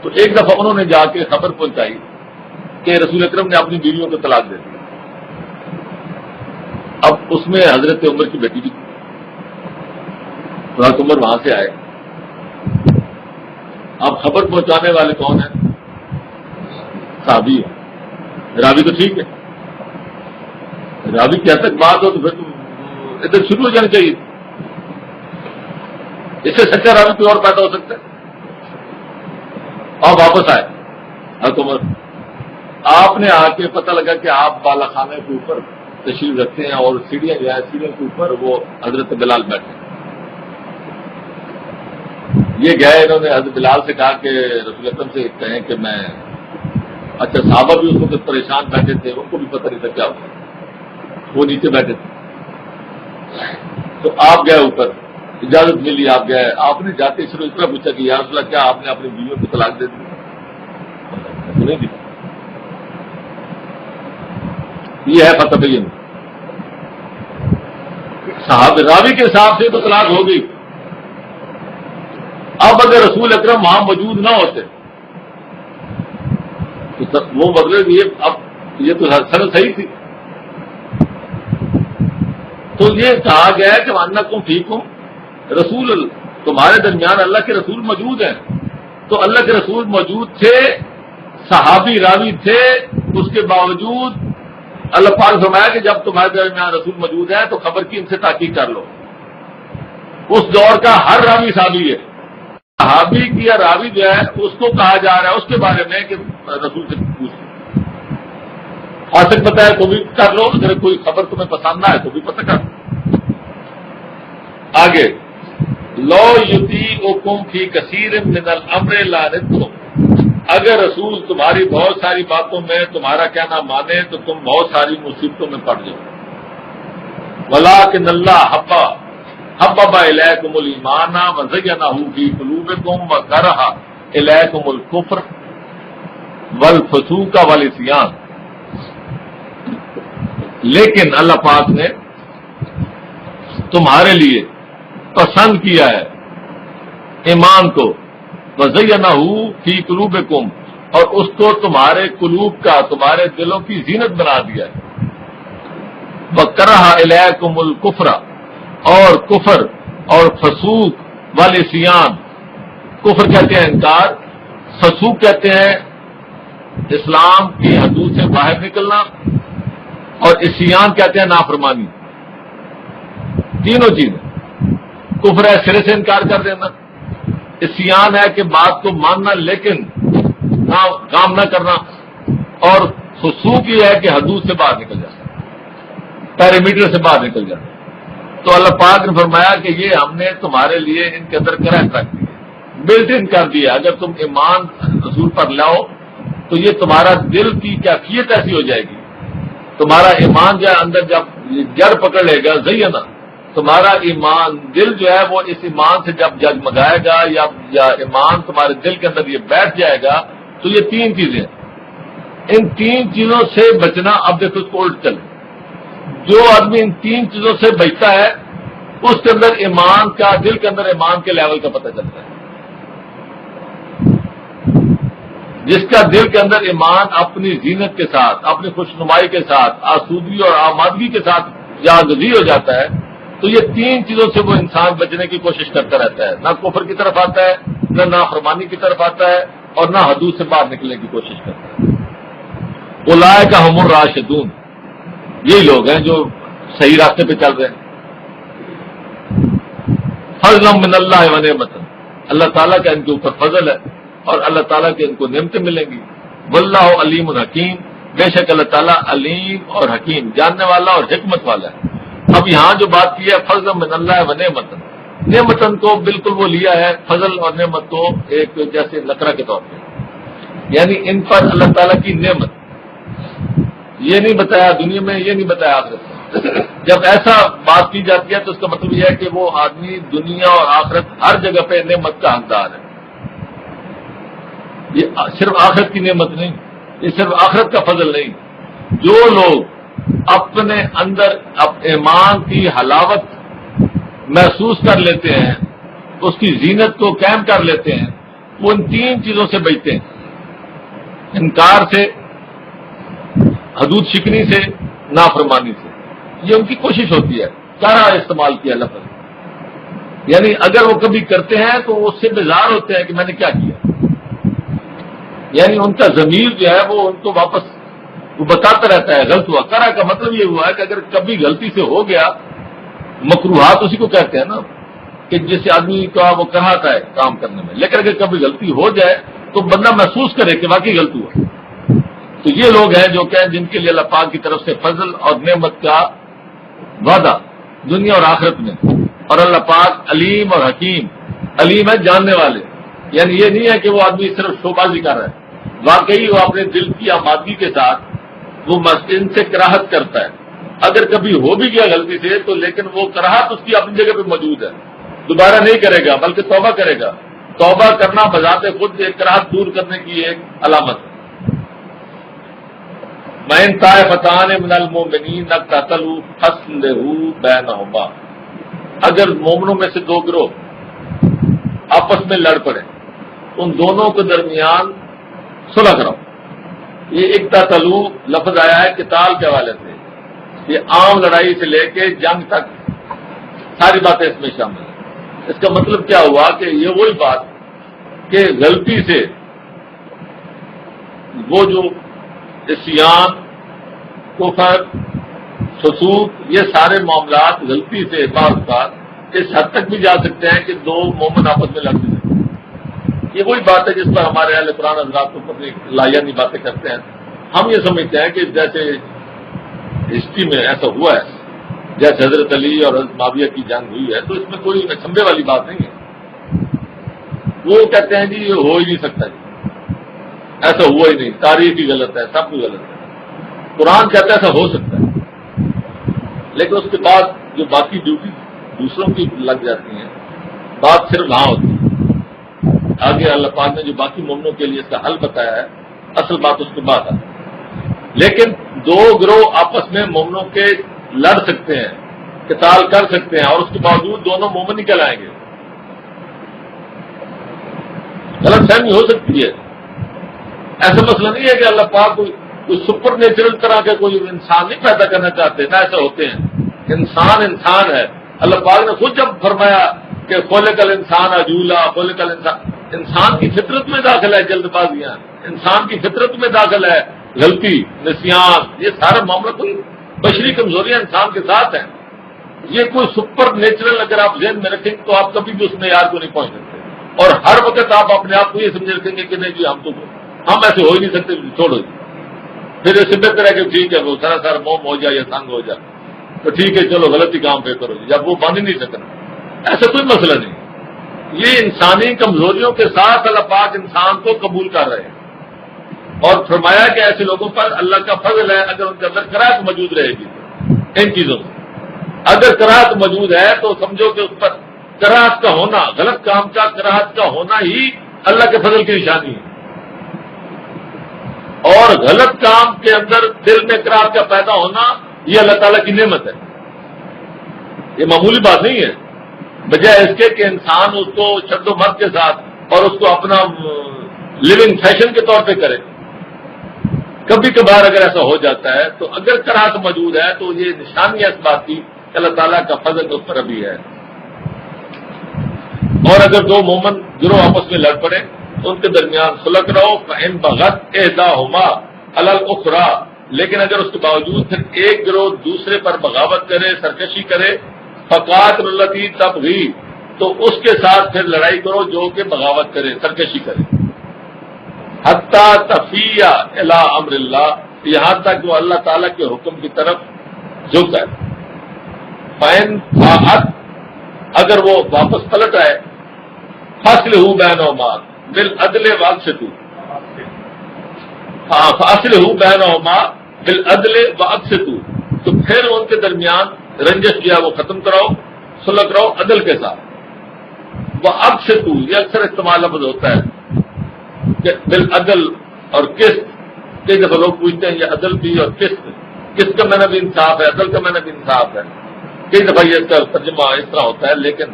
S1: تو ایک دفعہ انہوں نے جا کے خبر پہنچائی کہ رسول اکرم نے اپنی بیویوں کو طلاق دے دی۔ اب اس میں حضرت عمر کی بیٹی بھی، حضرت عمر وہاں سے آئے۔ اب خبر پہنچانے والے کون ہیں؟ صحابی ہے، راوی تو ٹھیک ہے، راوی کی حد تک بات ہو تو پھر ادھر شروع ہو جانی چاہیے، اس سے سچا راوی کوئی اور پیدا ہو سکتا ہے۔ اور واپس آئے حضرت عمر، آپ نے آ کے پتہ لگا کہ آپ بالا خانے کے اوپر تشریف رکھتے ہیں اور سیڑھیاں جو ہیں سیڑھیوں کے اوپر وہ حضرت بلال بیٹھے ہیں۔ یہ گئے، انہوں نے حضرت بلال سے کہا کہ رسول اکرم سے کہیں کہ میں، اچھا صحابہ بھی اس وقت پریشان بیٹھے تھے، ان کو بھی پتہ نہیں تھا کیا ہوا، وہ نیچے بیٹھے تھے۔ تو آپ گئے اوپر، اجازت ملی، آپ گئے، آپ نے جاتے صرف اتنا پوچھا کہ یا رسول اللہ کیا آپ نے اپنی بیویوں کو طلاق دے دی؟ نہیں دی۔ یہ ہے فتبین، صحابہ راوی کے حساب سے تو طلاق ہو گئی۔ اب اگر رسول اکرم وہاں موجود نہ ہوتے تو وہ مطلب یہ تو سر صحیح تھی۔ تو یہ کہا گیا کہ وَأَنَّكُمْ فِيكُمْ رسول، تمہارے درمیان اللہ کے رسول موجود ہیں۔ تو اللہ کے رسول موجود تھے، صحابی راوی تھے، اس کے باوجود اللہ پاک نے فرمایا کہ جب تمہارے درمیان رسول موجود ہے تو خبر کی ان سے تحقیق کر لو۔ اس دور کا ہر راوی صحابی ہے۔ صحابی کی یا راوی جو ہے اس کو کہا جا رہا ہے اس کے بارے میں کہ رسول سے پوچھ فاسق بتایا تو بھی کر لو، اگر کوئی خبر تمہیں پسند نہ ہے تو بھی پتہ کر لو۔ آگے لو یطیعکم فی کثیر من الامر لعنتم، اگر رسول تمہاری بہت ساری باتوں میں تمہارا کہنا مانے تو تم بہت ساری مصیبتوں میں پڑ جاؤ۔ ولکن اللہ حبب الیکم الایمان وزینہ فی قلوبکم وکرہ الیکم الکفر والفسوق والعصیان، لیکن اللہ پاک نے تمہارے لیے پسند کیا ہے ایمان کو، وزینہ فی قلوبکم، اور اس کو تمہارے قلوب کا، تمہارے دلوں کی زینت بنا دیا ہے، وکرہ الیکم الکفر، اور کفر اور فسوق والعصیان، کفر کہتے ہیں انکار، فسوق کہتے ہیں اسلام کی حدود سے باہر نکلنا، اور عصیان کہتے ہیں نافرمانی۔ تینوں چیزیں، کفر ہے سرے سے انکار کر دینا، عصیان ہے کہ بات کو ماننا لیکن کام نہ کرنا، اور فسوق یہ ہے کہ حدود سے باہر نکل جانا، پیرامیٹر سے باہر نکل جانا۔ تو اللہ پاک نے فرمایا کہ یہ ہم نے تمہارے لیے ان کے اندر کرائم رکھ دی ہے، بلٹ ان کر دیا۔ اگر تم ایمان رسول پر لاؤ تو یہ تمہارا دل کی کیفیت ایسی ہو جائے گی، تمہارا ایمان جو ہے اندر جب جڑ پکڑ لے گا، زینا تمہارا ایمان دل جو ہے وہ اس ایمان سے جب جگمگائے گا یا ایمان تمہارے دل کے اندر یہ بیٹھ جائے گا، تو یہ تین چیزیں، ان تین چیزوں سے بچنا۔ اب دیکھو اس کو الٹ چلے، جو آدمی ان تین چیزوں سے بچتا ہے اس کے اندر ایمان کا، دل کے اندر ایمان کے لیول کا پتہ چلتا ہے۔ جس کا دل کے اندر ایمان اپنی زینت کے ساتھ، اپنی خوشنمائی کے ساتھ، آسودگی اور آمادگی کے ساتھ جاگزی ہو جاتا ہے، تو یہ تین چیزوں سے وہ انسان بچنے کی کوشش کرتا رہتا ہے، نہ کفر کی طرف آتا ہے، نہ نافرمانی کی طرف آتا ہے، اور نہ حدود سے باہر نکلنے کی کوشش کرتا ہے۔ اولئک ھم الراشدون، یہی لوگ ہیں جو صحیح راستے پہ چل رہے ہیں۔ فضلا من اللہ و نعمت، اللہ تعالیٰ کا ان کے اوپر فضل ہے اور اللہ تعالیٰ کے ان کو نعمتیں ملیں گی۔ واللہ علیم حکیم، بے شک اللہ تعالیٰ علیم اور حکیم، جاننے والا اور حکمت والا ہے۔ اب یہاں جو بات کی ہے فضل من اللہ و نعمت، نعمتن کو بالکل وہ لیا ہے، فضل اور نعمت کو ایک جیسے نکرہ کے طور پہ، یعنی ان پر اللہ تعالیٰ کی نعمت، یہ نہیں بتایا دنیا میں، یہ نہیں بتایا آخرت میں۔ جب ایسا بات کی جاتی ہے تو اس کا مطلب یہ ہے کہ وہ آدمی دنیا اور آخرت ہر جگہ پہ نعمت کا حقدار ہے۔ یہ صرف آخرت کی نعمت نہیں، یہ صرف آخرت کا فضل نہیں۔ جو لوگ اپنے اندر ایمان کی حلاوت محسوس کر لیتے ہیں، اس کی زینت کو قائم کر لیتے ہیں، وہ ان تین چیزوں سے بچتے ہیں، انکار سے، حدود شکنی سے، نافرمانی سے۔ یہ ان کی کوشش ہوتی ہے، سارا استعمال کیا لفظ، یعنی اگر وہ کبھی کرتے ہیں تو اس سے بیزار ہوتے ہیں کہ میں نے کیا کیا، یعنی ان کا ضمیر جو ہے وہ ان کو واپس وہ بتاتا رہتا ہے غلط ہوا۔ کرا کا مطلب یہ ہوا ہے کہ اگر کبھی غلطی سے ہو گیا، مکروہات اسی کو کہتے ہیں نا، کہ جس آدمی کا وہ کراہتا ہے کام کرنے میں، لیکن اگر کبھی غلطی ہو جائے تو بندہ محسوس کرے کہ واقعی غلط ہوا۔ تو یہ لوگ ہیں جو کہ جن کے لیے اللہ پاک کی طرف سے فضل اور نعمت کا وعدہ دنیا اور آخرت میں، اور اللہ پاک علیم اور حکیم، علیم ہے جاننے والے، یعنی یہ نہیں ہے کہ وہ آدمی صرف شو بازی کر رہا ہے، واقعی وہ اپنے دل کی آمادگی کے ساتھ وہ ان سے کراہت کرتا ہے۔ اگر کبھی ہو بھی گیا غلطی سے تو لیکن وہ کراہت اس کی اپنی جگہ پہ موجود ہے، دوبارہ نہیں کرے گا بلکہ توبہ کرے گا۔ توبہ کرنا بذات خود ایک کراہت دور کرنے کی ایک علامت ہے۔ مَإِن طَائِفَتَانِ مِنَ الْمُؤْمِنِينَ اقْتَتَلُوا فَأَصْلِحُوا بَيْنَهُمَا، اگر مومنوں میں سے دو گروہ آپس میں لڑ پڑے، ان دونوں کے درمیان صلح کراؤ۔ یہ اقتتلوا لفظ آیا ہے قتال کے حوالے سے، یہ عام لڑائی سے لے کے جنگ تک ساری باتیں اس میں شامل ہیں۔ اس کا مطلب کیا ہوا کہ یہ وہی بات کہ غلطی سے وہ جو عصیان، کفر، فسوق، یہ سارے معاملات غلطی سے بعض اوقات اس حد تک بھی جا سکتے ہیں کہ دو مومن آپس میں لڑ سکتے ہیں۔ یہ وہی بات ہے جس پر ہمارے اہل قرآن حضرات کو اپنی لایانی باتیں کرتے ہیں. ہم یہ سمجھتے ہیں کہ جیسے ہسٹری میں ایسا ہوا ہے، جیسے حضرت علی اور حضرت معاویہ کی جنگ ہوئی ہے، تو اس میں کوئی اچنبے والی بات نہیں ہے. وہ کہتے ہیں جی یہ ہو ہی نہیں سکتا، جی ایسا ہوا ہی نہیں، تاریخ ہی غلط ہے، سب کچھ غلط ہے. قرآن کہتا ہے ایسا ہو سکتا ہے، لیکن اس کے بعد جو باقی ڈیوٹی دوسروں کی لگ جاتی ہیں، بات صرف وہاں ہوتی ہے. آگے اللہ پاک نے جو باقی مومنوں کے لیے اس کا حل بتایا ہے، اصل بات اس کے بعد ہے. لیکن دو گروہ آپس میں مومنوں کے لڑ سکتے ہیں، قتال کر سکتے ہیں، اور اس کے باوجود دونوں مومن ہی کہلائیں گے. غلط فہمی ہو سکتی ہے. ایسا مسئلہ نہیں ہے کہ اللہ پاک کوئی سپر نیچرل طرح کے کوئی انسان نہیں پیدا کرنا چاہتے، نہ ایسا ہوتے ہیں. انسان ہے. اللہ پاک نے خود جب فرمایا کہ خلق الانسان عجولا، خلق انسان کی فطرت میں داخل ہے جلد بازیاں، انسان کی فطرت میں داخل ہے غلطی، نسیان، یہ سارا معاملہ کوئی بشری کمزوریاں انسان کے ساتھ ہیں. یہ کوئی سپر نیچرل اگر آپ ذہن میں رکھیں تو آپ کبھی بھی اس معیار کو نہیں پہنچ سکتے. اور ہر وقت آپ اپنے آپ کو یہ سمجھ رکھیں گے کہ نہیں جی ہم ایسے ہو ہی نہیں سکتے، چھوڑو جی. پھر اسے بہتر ہے کہ ٹھیک ہے وہ سارا موم ہو جائے یا سنگ ہو جائے تو ٹھیک ہے چلو غلطی کام پہ کرو جی، جب وہ مان ہی نہیں سکنا. ایسا کوئی مسئلہ نہیں. یہ انسانی کمزوریوں کے ساتھ اللہ پاک انسان کو قبول کر رہے ہیں، اور فرمایا کہ ایسے لوگوں پر اللہ کا فضل ہے اگر ان کے اندر کراہت موجود رہے گی. ان چیزوں سے اگر کراہت موجود ہے تو سمجھو کہ اس پر کراہت کا ہونا، غلط کام کا کراہت کا ہونا ہی اللہ کے فضل کی نشانی ہے. اور غلط کام کے اندر دل میں کراہت کا پیدا ہونا یہ اللہ تعالیٰ کی نعمت ہے. یہ معمولی بات نہیں ہے. بجائے اس کے کہ انسان اس کو شد و مرد کے ساتھ اور اس کو اپنا لیونگ فیشن کے طور پہ کرے. کبھی کبھار اگر ایسا ہو جاتا ہے تو اگر کراہت موجود ہے تو یہ نشانی ہے اس بات کی کہ اللہ تعالیٰ کا فضل اس پر ابھی ہے. اور اگر دو مومن گروہ آپس میں لڑ پڑے تو ان کے درمیان صلح کرو، فإن بغت إحداهما علی الأخرى. لیکن اگر اس کے باوجود پھر ایک گروہ دوسرے پر بغاوت کرے، سرکشی کرے، فقاتلوا التی تبغی، تو اس کے ساتھ پھر لڑائی کرو جو کہ بغاوت کرے، سرکشی کرے. حتی تفیء الی امر اللہ، یہاں تک وہ اللہ تعالیٰ کے حکم کی طرف جھک ہے. فإن فاءت، اگر وہ واپس پلٹ آئے، فاصلحوا بینہما بالعدل واقسطوا، فاصلحوا بینہما بالعدل واقسطوا، تو پھر ان کے درمیان رنجش جو ہے وہ ختم کراؤ، صلح کراؤ عدل کے ساتھ. واقسطوا، یہ اکثر استعمال لفظ ہوتا ہے کہ بالعدل اور قسط. کئی دفعہ لوگ پوچھتے ہیں یہ عدل بھی اور قسط کا معنی بھی انصاف ہے، عدل کا معنی بھی انصاف ہے. کئی دفعہ یہ اس کا ترجمہ اس طرح ہوتا ہے، لیکن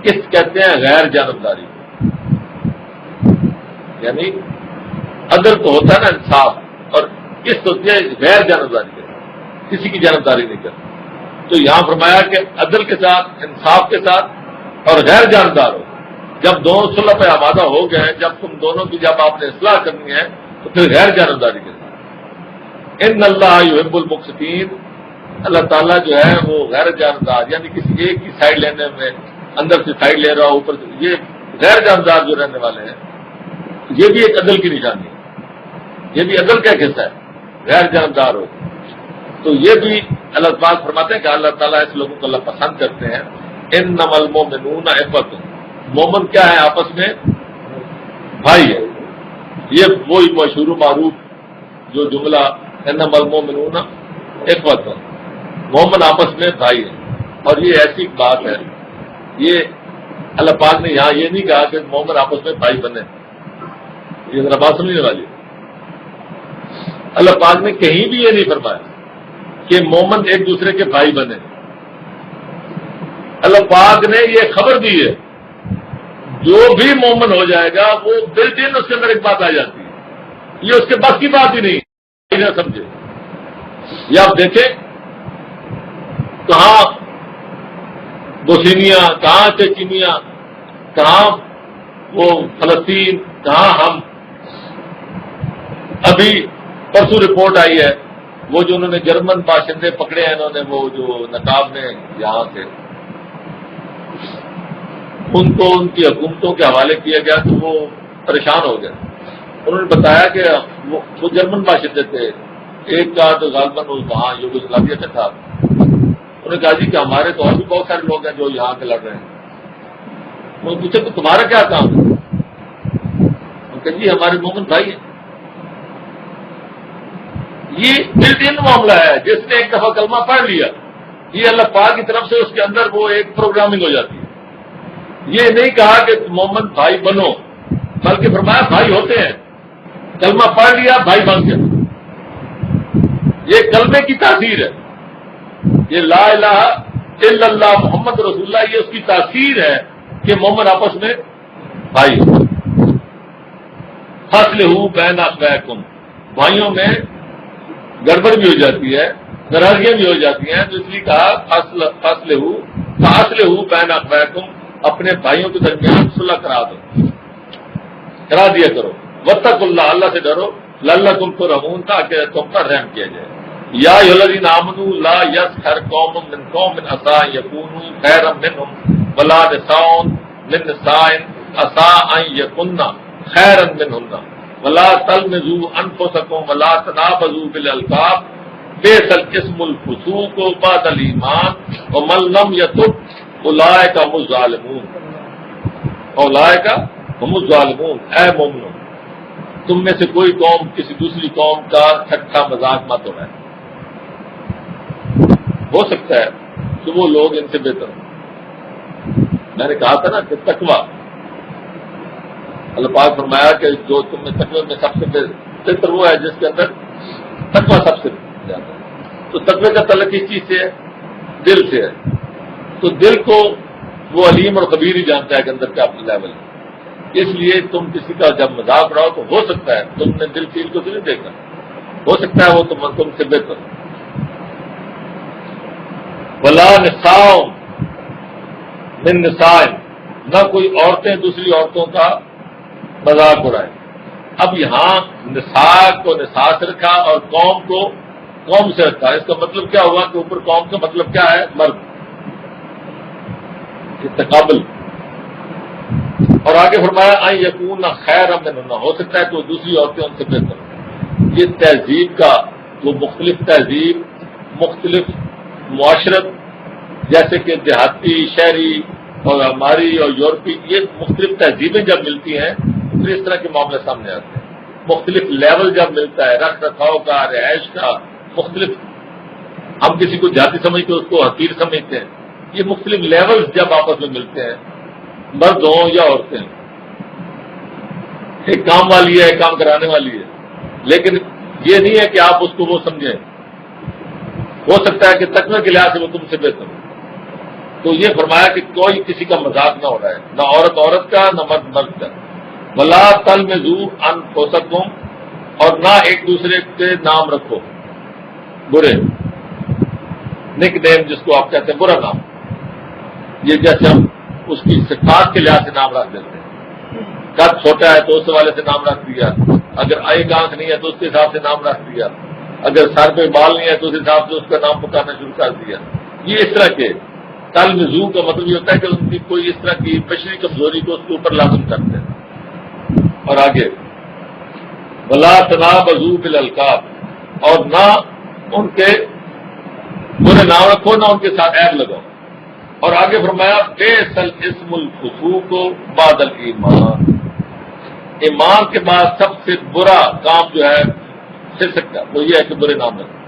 S1: قسط کہتے ہیں غیر جانبداری، یعنی عدل تو ہوتا ہے نا انصاف، اور قسط ہوتی ہے غیر جانبداری، کسی کی جانبداری نہیں کرتی. تو یہاں فرمایا کہ عدل کے ساتھ، انصاف کے ساتھ اور غیر جانبدار ہو. جب دونوں صلح پہ آمادہ ہو گئے ہیں، جب تم دونوں کی جب آپ نے اصلاح کرنی ہے تو پھر غیر جانبداری کے ساتھ. ان اللہ یحب المقسطین، اللہ تعالیٰ جو ہے وہ غیر جانبدار، یعنی کسی ایک کی سائڈ لینے میں، اندر سے سائڈ لے رہا ہو اوپر سے، یہ غیر جانبدار جو رہنے والے ہیں، یہ بھی ایک عدل کی نشانی ہے. یہ بھی عدل کا ایک حصہ ہے، غیر جانبدار ہو. تو یہ بھی اللہ پاک فرماتے ہیں کہ اللہ تعالیٰ ایسے لوگوں کو اللہ پسند کرتے ہیں. انما المؤمنون اخوۃ، مومن کیا ہے؟ آپس میں بھائی ہے. یہ وہی مشہور و معروف جو جملہ انما المؤمنون اخوۃ، مومن آپس میں بھائی ہے. اور یہ ایسی بات ہے، یہ اللہ پاک نے یہاں یہ نہیں کہا کہ مومن آپس میں بھائی بنے. یہ ذرا بات سمجھنے والی. اللہ پاک نے کہیں بھی یہ نہیں فرمایا کہ مومن ایک دوسرے کے بھائی بنے. اللہ پاک نے یہ خبر دی ہے جو بھی مومن ہو جائے گا وہ بلٹ ان اس کے اندر ایک بات آ جاتی ہے، یہ اس کے بس کی بات ہی نہیں، نہ سمجھے. یہ آپ دیکھیں کہاں بوسنیا، کہاں چیچینیا، کہاں وہ فلسطین، کہاں ہم. ابھی پرسوں رپورٹ آئی ہے وہ جو انہوں نے جرمن باشندے پکڑے ہیں، انہوں نے وہ جو نقاب میں یہاں سے ان کو ان کی حکومتوں کے حوالے کیا گیا تو وہ پریشان ہو گئے. انہوں نے بتایا کہ وہ جرمن باشندے تھے، ایک کا تو غالباً وہاں یوگوسلاویا کا تھا. انہوں نے کہا جی کہ ہمارے تو اور بھی بہت سارے لوگ ہیں جو یہاں کے لڑ رہے ہیں. انہوں نے پوچھا کہ تمہارا کیا کام ہے؟ انہوں نے کہا جی ہمارے مومن بھائی ہیں. یہ بلٹ ان معاملہ ہے. جس نے ایک دفعہ کلمہ پڑھ لیا، یہ اللہ پاک کی طرف سے اس کے اندر وہ ایک پروگرامنگ ہو جاتی ہے. یہ نہیں کہا کہ مومن بھائی بنو، بلکہ فرمایا بھائی ہوتے ہیں. کلمہ پڑھ لیا بھائی بن گیا. یہ کلمے کی تاثیر ہے. یہ لا الہ الا اللہ محمد رسول اللہ، یہ اس کی تاثیر ہے کہ مومن آپس میں بھائی ہو. فاصلحوا بین اخویکم، بھائیوں میں گڑبڑ بھی ہو جاتی ہے، ناراضگیاں بھی ہو جاتی ہیں، تو اس لیے کہا فاصلحوا بین اخویکم، اپنے بھائیوں کے درمیان صلح کرا دیا کرو. واتقوا اللہ، اللہ سے ڈرو. لعلکم ترحمون، تاکہ تم پر رحم کیا جائے. یا ایھا الذین آمنوا لا یسخر قوم من قوم عسى ان یکونوا خیرا منهم ولا نساء من نساء عسى ان یکن خیرا منهن ولا تلمزوا انفسکم ولا تنابزوا بالالقاب بئس الاسم الفسوق بعد الایمان ومن لم یتب اولئک هم الظالمون. اولئک هم الظالمون. اے مومنو، تم میں سے کوئی قوم کسی دوسری قوم کا ٹھٹھا مذاق مت اڑائے. ہو سکتا ہے کہ وہ لوگ ان سے بہتر ہوں. میں نے کہا تھا نا کہ تقویٰ، اللہ پاک فرمایا کہ جو تم میں تقوی میں سب سے بہتر وہ ہے جس کے اندر تقویٰ سب سے زیادہ ہے. تو تقوی کا تعلق اس چیز سے ہے، دل سے ہے. تو دل کو وہ علیم اور خبیر ہی جانتا ہے کہ اندر کیا لیول ہے. اس لیے تم کسی کا جب مذاق اڑاؤ تو ہو سکتا ہے تم نے دل فیل کو تو نہیں دیکھا، ہو سکتا ہے وہ تم سے بہتر. ولا نساء من نساء، نہ کوئی عورتیں دوسری عورتوں کا مذاق اڑائیں. اب یہاں نساء کو نساء سے رکھا اور قوم کو قوم سے رکھا. اس کا مطلب کیا ہوا کہ اوپر قوم کا مطلب کیا ہے؟ مرد، تقابل. اور آگے فرمایا ان یکون خیرا منہن، ہو سکتا ہے تو دوسری عورتیں ان سے بہتر. یہ تہذیب کا وہ مختلف تہذیب، مختلف معاشرت، جیسے کہ دیہاتی، شہری اور ہماری اور یورپی، یہ مختلف تہذیبیں جب ملتی ہیں پھر اس طرح کے معاملے سامنے آتے ہیں. مختلف لیول جب ملتا ہے، رکھ رکھاؤ کا، رہائش کا، مختلف، ہم کسی کو جاتی سمجھ کے اس کو حقیر سمجھتے ہیں. یہ مختلف لیول جب آپس میں ملتے ہیں، مرد ہوں یا عورتیں، ایک کام والی ہے ایک کام کرانے والی ہے، لیکن یہ نہیں ہے کہ آپ اس کو وہ سمجھیں. ہو سکتا ہے کہ تقوی کے لحاظ سے وہ تم سے بہتر ہو. تو یہ فرمایا کہ کوئی کسی کا مذاق نہ ہو رہا ہے، نہ عورت عورت کا، نہ مرد مرد کا. ولا تلمزوا انفسکم، اور نہ ایک دوسرے کے نام رکھو برے، نک نیم جس کو آپ کہتے ہیں برا نام. یہ جیسے ہم اس کی صفات کے لحاظ سے نام رکھ دیتے ہیں. قد چھوٹا ہے تو اس والے سے نام رکھ دیا، اگر ایک آنکھ نہیں ہے تو اس کے حساب سے نام رکھ دیا، اگر سر پہ بال نہیں ہے تو اس حساب سے اس کا نام پکارنا شروع کر دیا. یہ اس طرح کے تلمزو کا مطلب یہ ہوتا ہے کہ ان کی کوئی اس طرح کی بشری کمزوری کو اس کے اوپر لازم کرتے ہیں. اور آگے ولا تنابزوا بالالقاب، اور نہ ان کے برے نام رکھو، نہ ان کے ساتھ عیب لگاؤ. اور آگے فرمایا بئس الاسم الفسوق بعد الایمان، ایمان کے بعد سب سے برا کام جو ہے شرک کا، وہ یہ ہے کہ برے نام رکھو.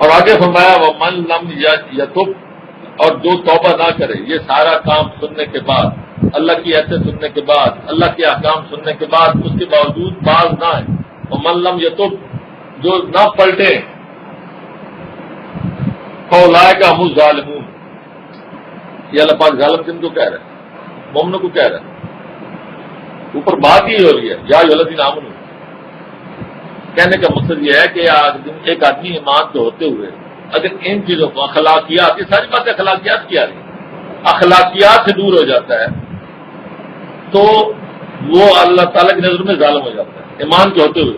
S1: اور آگے فرمایا ومن لم یتب، اور جو توبہ نہ کرے. یہ سارا کام سننے کے بعد، اللہ کی ایسے سننے کے بعد، اللہ کے احکام سننے کے بعد، اس کے باوجود باز نہ ہے. ومن لم یتب، جو نہ پلٹے، فاولئک هم الظالمون. یہ اللہ پاک ظالم کن کو کہہ رہا ہے؟ مومنوں کو کہہ رہا ہے. اوپر بات یہ ہو رہی ہے یا ایھا الذین آمنوا. کہنے کا مقصد یہ ہے کہ ایک آدمی ایمان کے ہوتے ہوئے اگر ان چیزوں کو، اخلاقیات، یہ ساری باتیں اخلاقیات کی آ رہی ہیں، اخلاقیات سے دور ہو جاتا ہے تو وہ اللہ تعالیٰ کی نظر میں ظالم ہو جاتا ہے ایمان کے ہوتے ہوئے.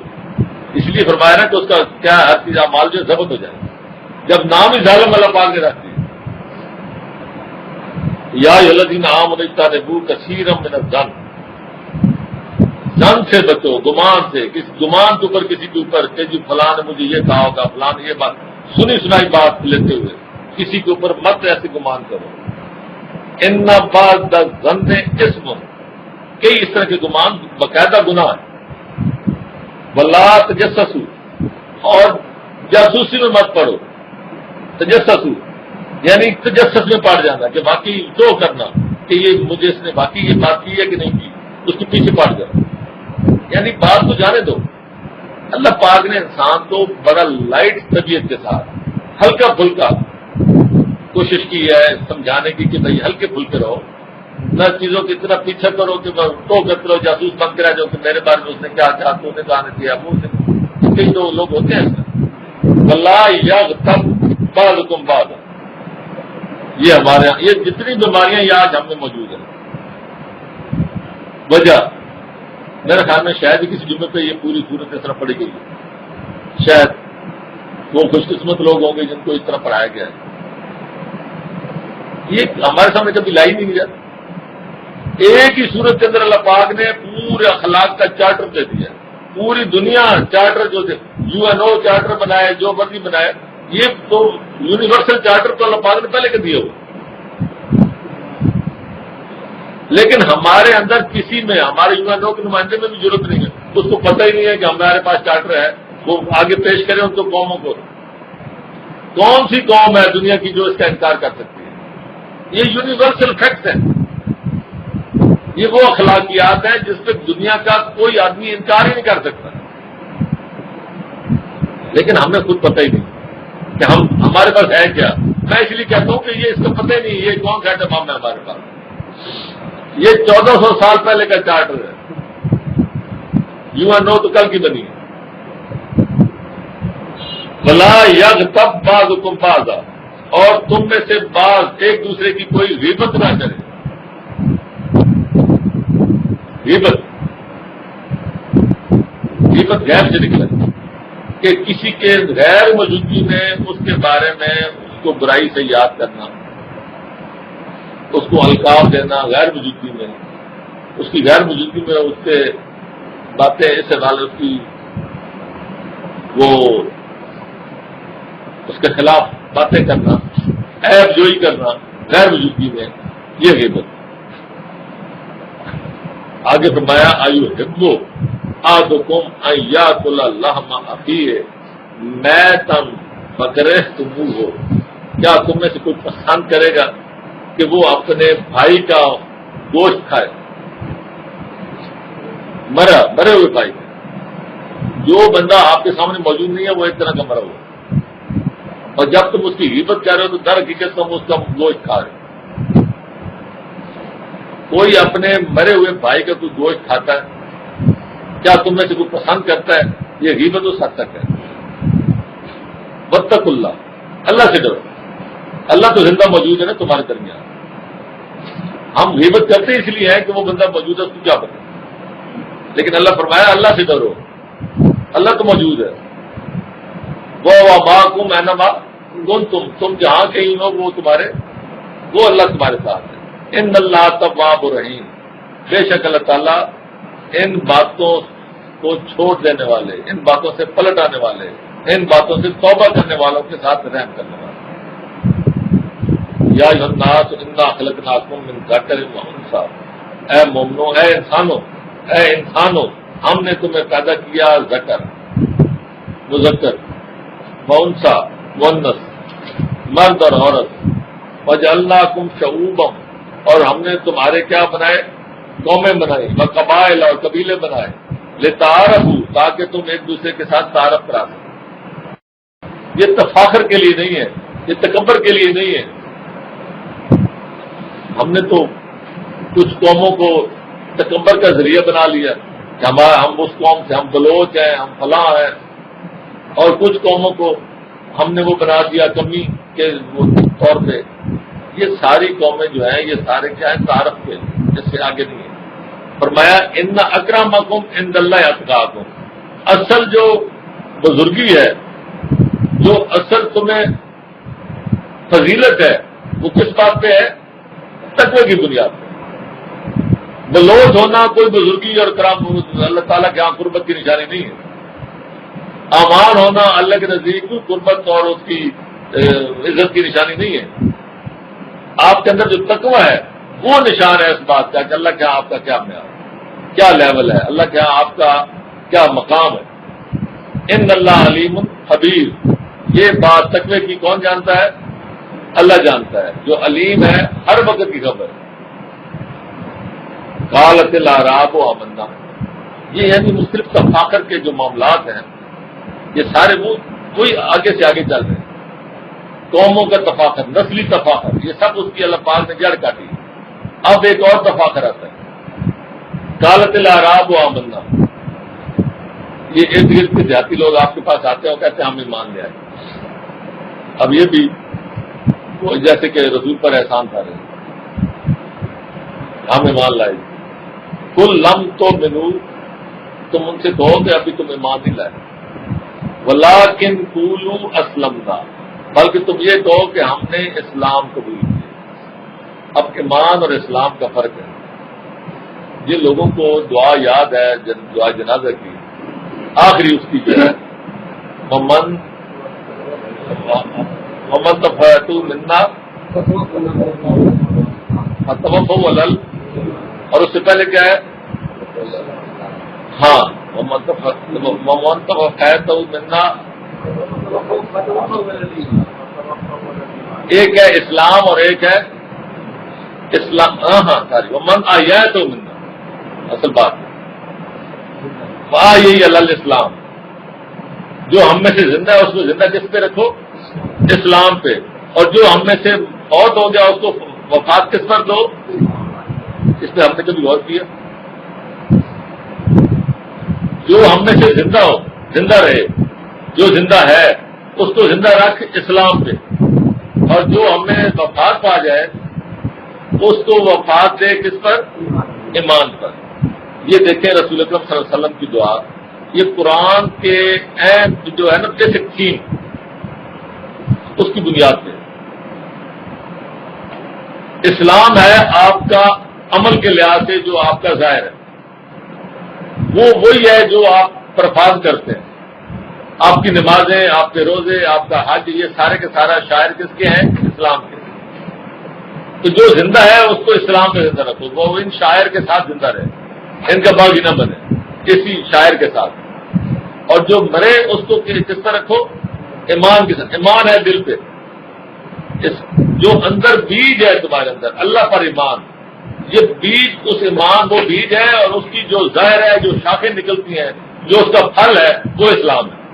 S1: اس لیے فرمایا نا کہ اس کا کیا ہر چیز اعمال جو ضبط ہو جائے. جب نام ہی ظالم اللہ پاک نے رکھ دیا، یا الذین آمنوا اجتنبوا کثیرا من الظن، ظن سے بچو، گمان سے، کس گمان کے اوپر کسی کے اوپر کہ جی فلاں نے مجھے یہ کہا ہوگا، فلاں نے یہ بات سنی سنائی بات لیتے ہوئے کسی کے اوپر مت ایسے گمان کرو. ان بعض الظن اسم، کئی اس طرح کے گمان باقاعدہ گناہ ہے. ولا تجسسوا، اور جاسوسی میں مت پڑو. تجسسوا یعنی تجسس میں پڑ جانا کہ واقعی تو کرنا کہ یہ مجھے اس نے واقعی یہ بات کی ہے کہ نہیں کی، اس کے پیچھے پڑ جانا. یعنی بات تو جانے دو. اللہ پاک نے انسان کو بڑا لائٹ طبیعت کے ساتھ ہلکا پھلکا کوشش کی ہے سمجھانے کی کہ بھائی ہلکے پھلکے رہو، نہ چیزوں کی طرح پیچھے کرو کہ تو کرتے رہو، جاسوس بن کے رہ جاؤ کہ میرے بارے میں اس نے کیا کہا، تو نے کہا نہیں کیا، منہ سے. کئی تو لوگ ہوتے ہیں واللہ یغتب بعضکم بعضا. یہ ہمارے یہاں یہ جتنی بیماریاں یہ آج ہم میں موجود ہیں، وجہ میرے خیال میں شاید ہی کسی جمعے پہ یہ پوری صورت اس طرح پڑھی گئی ہے. شاید وہ خوش قسمت لوگ ہوں گے جن کو اس طرح پڑھایا گیا ہے. یہ ہمارے سامنے کبھی لائی نہیں گیا. ایک ہی صورت کے اندر اللہ پاک نے پورے اخلاق کا چارٹر دے دیا. پوری دنیا چارٹر جو UN چارٹر بنائے، جو مرضی بنائے، یہ تو یونیورسل چارٹر تو اللہ پاک نے پہلے کے دیے ہو. لیکن ہمارے اندر کسی میں، ہمارے UN کے نمائندے میں بھی ضرورت نہیں ہے. اس کو پتہ ہی نہیں ہے کہ ہمارے پاس چارٹر ہے، وہ آگے پیش کریں ان کو قوموں کو. کون سی قوم ہے دنیا کی جو اس کا انکار کر سکتی ہے؟ یہ یونیورسل فیکٹس ہیں. یہ وہ اخلاقیات ہیں جس پہ دنیا کا کوئی آدمی انکار ہی نہیں کر سکتا. لیکن ہمیں خود پتہ ہی نہیں کہ ہمارے پاس ہے کیا. میں اس لیے کہتا ہوں کہ یہ اس کا پتہ ہی نہیں یہ کون سا تمام ہے ہمارے پاس. یہ 1400 سال پہلے کا چارٹر ہے. UN تو کل کی بنی ہے. ولا یغتب بعضکم بعضا، اور تم میں سے بعض ایک دوسرے کی کوئی غیبت نہ کرے. غیبت غیر سے نکلا کہ کسی کے غیر موجودگی میں اس کے بارے میں اس کو برائی سے یاد کرنا، اس کو القاب دینا غیر موجودگی میں، اس کی غیر موجودگی میں اس سے باتیں اس حوالے اس کی وہ اس کے خلاف باتیں کرنا، عیب جوئی کرنا غیر موجودگی میں، یہ غیبت. آگے فرمایا ایحب احدکم ان یاکل لحم اخیہ میتا فکرہتموہ، کیا تم میں سے کوئی پسند کرے گا کہ وہ اپنے بھائی کا گوشت کھائے؟ مرے ہوئے بھائی. جو بندہ آپ کے سامنے موجود نہیں ہے وہ ایک طرح کا مرا ہوا، اور جب تم اس کی غیبت کر رہے ہو تو در حقیقت تم اس کا گوشت کھا رہے ہو. کوئی اپنے مرے ہوئے بھائی کا کوئی گوشت کھاتا ہے؟ کیا تم میں سے کوئی پسند کرتا ہے؟ یہ غیبت اس حد تک ہے. واتقوا اللہ، اللہ سے ڈرو. اللہ تو زندہ موجود ہے نا تمہارے درمیان. ہم غیبت کرتے اس لیے ہیں کہ وہ بندہ موجود ہے، اس کو کیا پتا. لیکن اللہ فرمایا اللہ سے ڈرو، اللہ تو موجود ہے. وہ معکم اینما کنتم، تم جہاں کہیں ہو وہ تمہارے، وہ اللہ تمہارے ساتھ ہے. ان اللہ تواب رحیم، بے شک اللہ تعالیٰ ان باتوں کو چھوڑ دینے والے، ان باتوں سے پلٹ آنے والے، ان باتوں سے توبہ کرنے والوں کے ساتھ رحم کرنے والے. یا ایھا الناس انا خلقناکم من ذکر و انثی، اے مومنو، اے انسانوں، ہم نے تمہیں پیدا کیا ذکر مذکر و انثی مؤنث، مرد اور عورت. وجعلناکم شعوبا، اور ہم نے تمہارے کیا بنائے؟ قومیں بنائی، وقبائل، اور قبیلے بنائے. لتعارفوا، تاکہ تم ایک دوسرے کے ساتھ تعارف کرا سکو. یہ تفاخر کے لیے نہیں ہے، یہ تکبر کے لیے نہیں ہے. ہم نے تو کچھ قوموں کو تکبر کا ذریعہ بنا لیا کہ ہم اس قوم سے، ہم بلوچ ہیں، ہم فلاں ہیں، اور کچھ قوموں کو ہم نے وہ بنا دیا کمی کے طور پہ. یہ ساری قومیں جو ہیں یہ سارے کیا ہیں؟ تعارف کے، اس سے آگے نہیں ہے. فرمایا ان اکرمکم عند اللہ اتقاکم، اصل جو بزرگی ہے، جو اصل تمہیں فضیلت ہے، وہ کس بات پہ ہے؟ تقوی کی بنیاد پہ. بلوچ ہونا کوئی بزرگی اور کرام اللہ تعالیٰ کے یہاں قربت کی نشانی نہیں ہے. امان ہونا اللہ کے نزدیک قربت اور اس کی عزت کی نشانی نہیں ہے. آپ کے اندر جو تقوی ہے وہ نشان ہے اس بات کا کہ اللہ کے یہاں آپ کا کیا معیار، کیا لیول ہے، اللہ کے یہاں آپ کا کیا مقام ہے. ان اللہ علیم خبیر، یہ بات تقوی کی کون جانتا ہے؟ اللہ جانتا ہے، جو علیم ہے ہر وقت کی خبر. قالت الاعراب آمنا، یہ یعنی مختلف تفاخر کے جو معاملات ہیں یہ سارے وہ کوئی آگے سے آگے چل رہے ہیں. قوموں کا تفاخر، نسلی تفاخر، یہ سب اس کی اللہ پاک نے جڑ کاٹی. اب ایک اور تفاخر آتا ہے، قالت الاعراب آمنا. یہ ارد گرد کے دیہاتی لوگ آپ کے پاس آتے ہیں اور کہتے ہیں ہم ایمان لے آئے. اب یہ بھی جیسے کہ رسول پر احسان تھا رہے، ہم ایمان لائے. کل لم تو منو، تم ان سے کہو کہ ابھی تم ایمان نہیں لائے. ولیکن قولوا اسلمنا، بلکہ تم یہ کہو کہ ہم نے اسلام قبول کیا. اب ایمان اور اسلام کا فرق ہے. یہ لوگوں کو دعا یاد ہے، دعا جنازہ کی آخری اس کی جو ہے ممن تفیتو منا فتوفوا ولل، اور اس سے پہلے کیا ہے؟ ہاں ممن تفیتو منا، ایک ہے اسلام اور ایک ہے اسلام. ہاں ساری ممن آیا تو منا، اصل بات یہی الاسلام. جو ہم میں سے زندہ ہے اس کو زندہ کس پہ رکھو؟ اسلام پہ. اور جو ہم میں سے فوت ہو گیا اس کو وفات کس پر دو؟ اس پہ ہم نے کبھی غور کیا؟ جو ہم میں سے زندہ ہو، زندہ رہے، جو زندہ ہے اس کو زندہ رکھ اسلام پہ، اور جو ہمیں وفات پا جائے اس کو وفات دے کس پر؟ ایمان پر. یہ دیکھیں رسول اکرم صلی اللہ علیہ وسلم کی دعا، یہ قرآن کے اہم جو ہے نا بیسک تھیم، اس کی بنیاد پہ. اسلام ہے آپ کا عمل کے لحاظ سے جو آپ کا ظاہر ہے، وہ وہی ہے جو آپ پرفاز کرتے ہیں. آپ کی نمازیں، آپ کے روزے، آپ کا حج، یہ سارے کے سارا شاعر کس کے ہیں؟ اسلام کے. تو جو زندہ ہے اس کو اسلام میں زندہ رکھو، وہ ان شاعر کے ساتھ زندہ رہے، ان کا باغی نہ بنے کسی شاعر کے ساتھ. اور جو مرے اس کو کس طرح رکھو؟ ایمان کے ساتھ. ایمان ہے دل پہ، جو اندر بیج ہے تمہارے اندر اللہ پر ایمان، یہ بیج، اس ایمان وہ بیج ہے، اور اس کی جو ظاہر ہے، جو شاخیں نکلتی ہیں، جو اس کا پھل ہے وہ اسلام ہے.